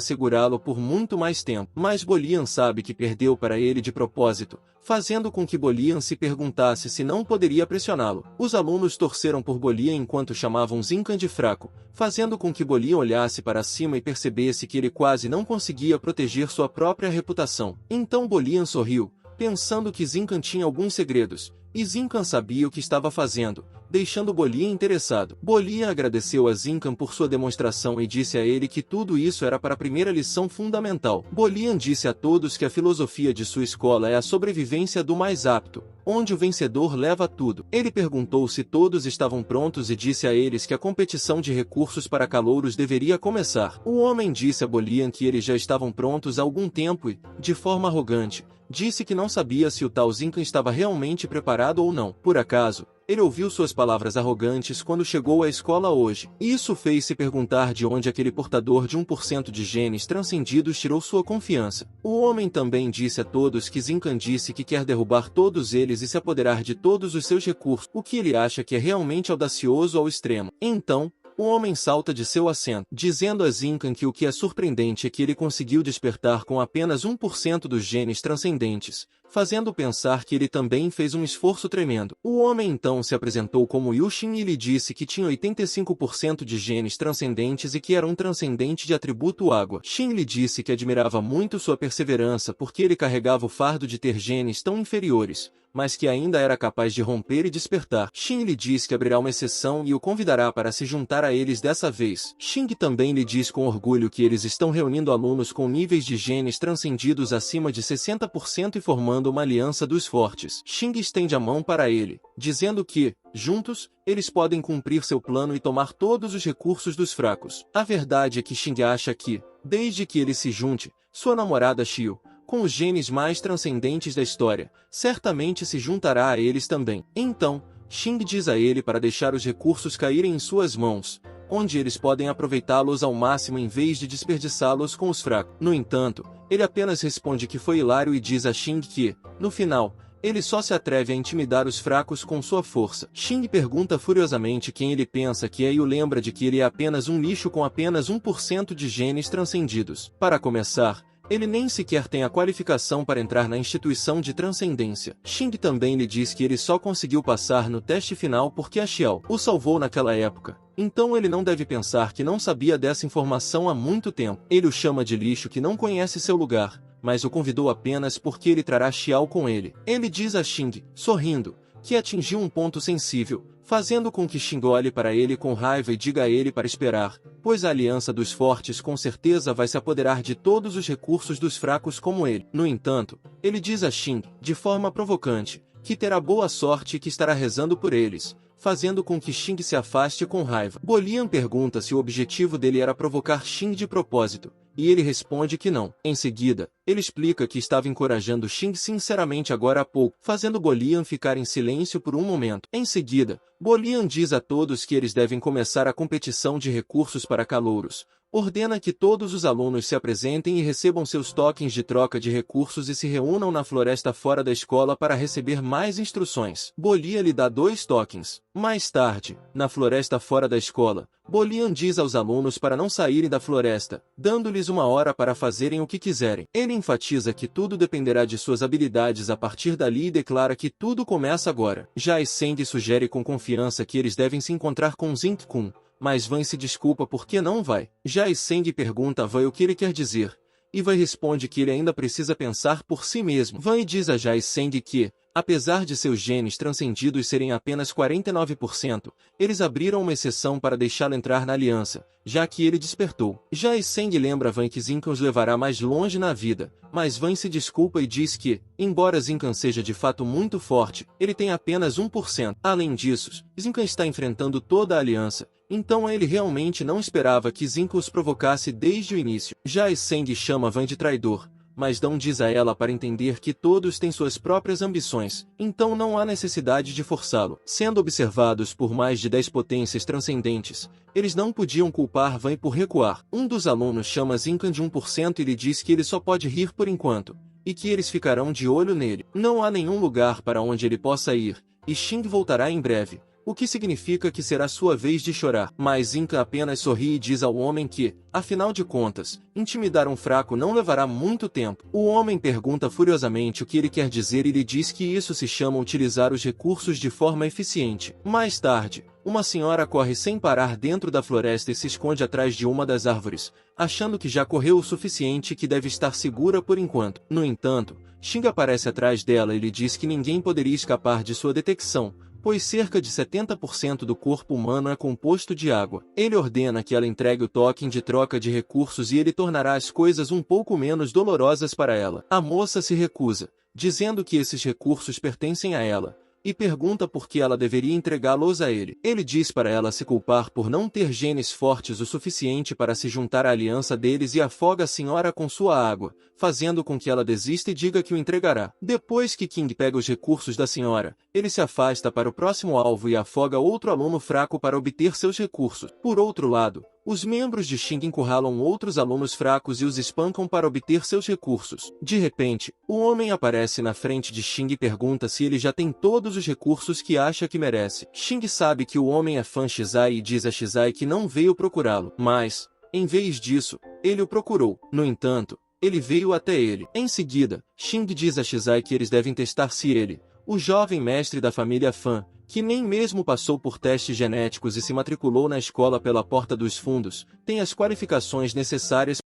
segurá-lo por muito mais tempo. Mas Bolian sabe que perdeu para ele de propósito, fazendo com que Bolian se perguntasse se não poderia pressioná-lo. Os alunos torceram por Bolian enquanto chamavam Zincan de fraco, fazendo com que Bolian olhasse para cima e percebesse que ele quase não conseguia proteger sua própria reputação. Então Bolian sorriu, pensando que Zincan tinha alguns segredos, e Zincan sabia o que estava fazendo, deixando Bolian interessado. Bolian agradeceu a Zincan por sua demonstração e disse a ele que tudo isso era para a primeira lição fundamental. Bolian disse a todos que a filosofia de sua escola é a sobrevivência do mais apto, onde o vencedor leva tudo. Ele perguntou se todos estavam prontos e disse a eles que a competição de recursos para calouros deveria começar. O homem disse a Bolian que eles já estavam prontos há algum tempo e, de forma arrogante, disse que não sabia se o tal Zincan estava realmente preparado ou não. Por acaso, ele ouviu suas palavras arrogantes quando chegou à escola hoje. Isso fez se perguntar de onde aquele portador de 1% de genes transcendidos tirou sua confiança. O homem também disse a todos que Zincan disse que quer derrubar todos eles e se apoderar de todos os seus recursos, o que ele acha que é realmente audacioso ao extremo. Então, o homem salta de seu assento, dizendo a Zincan que o que é surpreendente é que ele conseguiu despertar com apenas 1% dos genes transcendentes, fazendo pensar que ele também fez um esforço tremendo. O homem então se apresentou como Yushin e lhe disse que tinha 85% de genes transcendentes e que era um transcendente de atributo água. Shin lhe disse que admirava muito sua perseverança porque ele carregava o fardo de ter genes tão inferiores, mas que ainda era capaz de romper e despertar. Shin lhe diz que abrirá uma exceção e o convidará para se juntar a eles dessa vez. Xing também lhe diz com orgulho que eles estão reunindo alunos com níveis de genes transcendidos acima de 60% e formando uma aliança dos fortes. Xing estende a mão para ele, dizendo que, juntos, eles podem cumprir seu plano e tomar todos os recursos dos fracos. A verdade é que Xing acha que, desde que ele se junte, sua namorada Xiu, com os genes mais transcendentes da história, certamente se juntará a eles também. Então, Xing diz a ele para deixar os recursos caírem em suas mãos, onde eles podem aproveitá-los ao máximo em vez de desperdiçá-los com os fracos. No entanto, ele apenas responde que foi hilário e diz a Xing que, no final, ele só se atreve a intimidar os fracos com sua força. Xing pergunta furiosamente quem ele pensa que é e o lembra de que ele é apenas um lixo com apenas 1% de genes transcendidos. Para começar, ele nem sequer tem a qualificação para entrar na instituição de transcendência. Xing também lhe diz que ele só conseguiu passar no teste final porque a Xiao o salvou naquela época. Então ele não deve pensar que não sabia dessa informação há muito tempo. Ele o chama de lixo que não conhece seu lugar, mas o convidou apenas porque ele trará Xiao com ele. Ele diz a Xing, sorrindo, que atingiu um ponto sensível, fazendo com que Xing olhe para ele com raiva e diga a ele para esperar, pois a aliança dos fortes com certeza vai se apoderar de todos os recursos dos fracos como ele. No entanto, ele diz a Xing, de forma provocante, que terá boa sorte e que estará rezando por eles, fazendo com que Xing se afaste com raiva. Bolian pergunta se o objetivo dele era provocar Xing de propósito, e ele responde que não. Em seguida, ele explica que estava encorajando Xing sinceramente agora há pouco, fazendo Bolian ficar em silêncio por um momento. Em seguida, Bolian diz a todos que eles devem começar a competição de recursos para calouros. Ordena que todos os alunos se apresentem e recebam seus tokens de troca de recursos e se reúnam na floresta fora da escola para receber mais instruções. Bolian lhe dá 2 tokens. Mais tarde, na floresta fora da escola, Bolian diz aos alunos para não saírem da floresta, dando-lhes 1 hora para fazerem o que quiserem. Ele enfatiza que tudo dependerá de suas habilidades a partir dali e declara que tudo começa agora. Já Seng sugere com confiança que eles devem se encontrar com Zink-kun, mas Van se desculpa porque não vai. Já Seng pergunta a Vai o que ele quer dizer, e Vai responde que ele ainda precisa pensar por si mesmo. Van diz a Jai Seng que, apesar de seus genes transcendidos serem apenas 49%, eles abriram uma exceção para deixá-lo entrar na aliança, já que ele despertou. Jai Seng lembra Van que Zincan os levará mais longe na vida, mas Van se desculpa e diz que, embora Zincan seja de fato muito forte, ele tem apenas 1%. Além disso, Zincan está enfrentando toda a aliança, então ele realmente não esperava que Zincan os provocasse desde o início. Jai Seng chama Van de traidor, mas Dão diz a ela para entender que todos têm suas próprias ambições, então não há necessidade de forçá-lo. Sendo observados por mais de 10 potências transcendentes, eles não podiam culpar Van por recuar. Um dos alunos chama Zincan de 1% e lhe diz que ele só pode rir por enquanto, e que eles ficarão de olho nele. Não há nenhum lugar para onde ele possa ir, e Xing voltará em breve, o que significa que será sua vez de chorar. Mas Zincan apenas sorri e diz ao homem que, afinal de contas, intimidar um fraco não levará muito tempo. O homem pergunta furiosamente o que ele quer dizer e lhe diz que isso se chama utilizar os recursos de forma eficiente. Mais tarde, uma senhora corre sem parar dentro da floresta e se esconde atrás de uma das árvores, achando que já correu o suficiente e que deve estar segura por enquanto. No entanto, Xing aparece atrás dela e lhe diz que ninguém poderia escapar de sua detecção, pois cerca de 70% do corpo humano é composto de água. Ele ordena que ela entregue o token de troca de recursos e ele tornará as coisas um pouco menos dolorosas para ela. A moça se recusa, dizendo que esses recursos pertencem a ela, e pergunta por que ela deveria entregá-los a ele. Ele diz para ela se culpar por não ter genes fortes o suficiente para se juntar à aliança deles e afoga a senhora com sua água, fazendo com que ela desista e diga que o entregará. Depois que King pega os recursos da senhora, ele se afasta para o próximo alvo e afoga outro aluno fraco para obter seus recursos. Por outro lado, os membros de Xing encurralam outros alunos fracos e os espancam para obter seus recursos. De repente, o homem aparece na frente de Xing e pergunta se ele já tem todos os recursos que acha que merece. Xing sabe que o homem é fã Shizai e diz a Shizai que não veio procurá-lo, mas, em vez disso, ele o procurou. No entanto, ele veio até ele. Em seguida, Xing diz a Shizai que eles devem testar se ele, o jovem mestre da família Fan, que nem mesmo passou por testes genéticos e se matriculou na escola pela porta dos fundos, tem as qualificações necessárias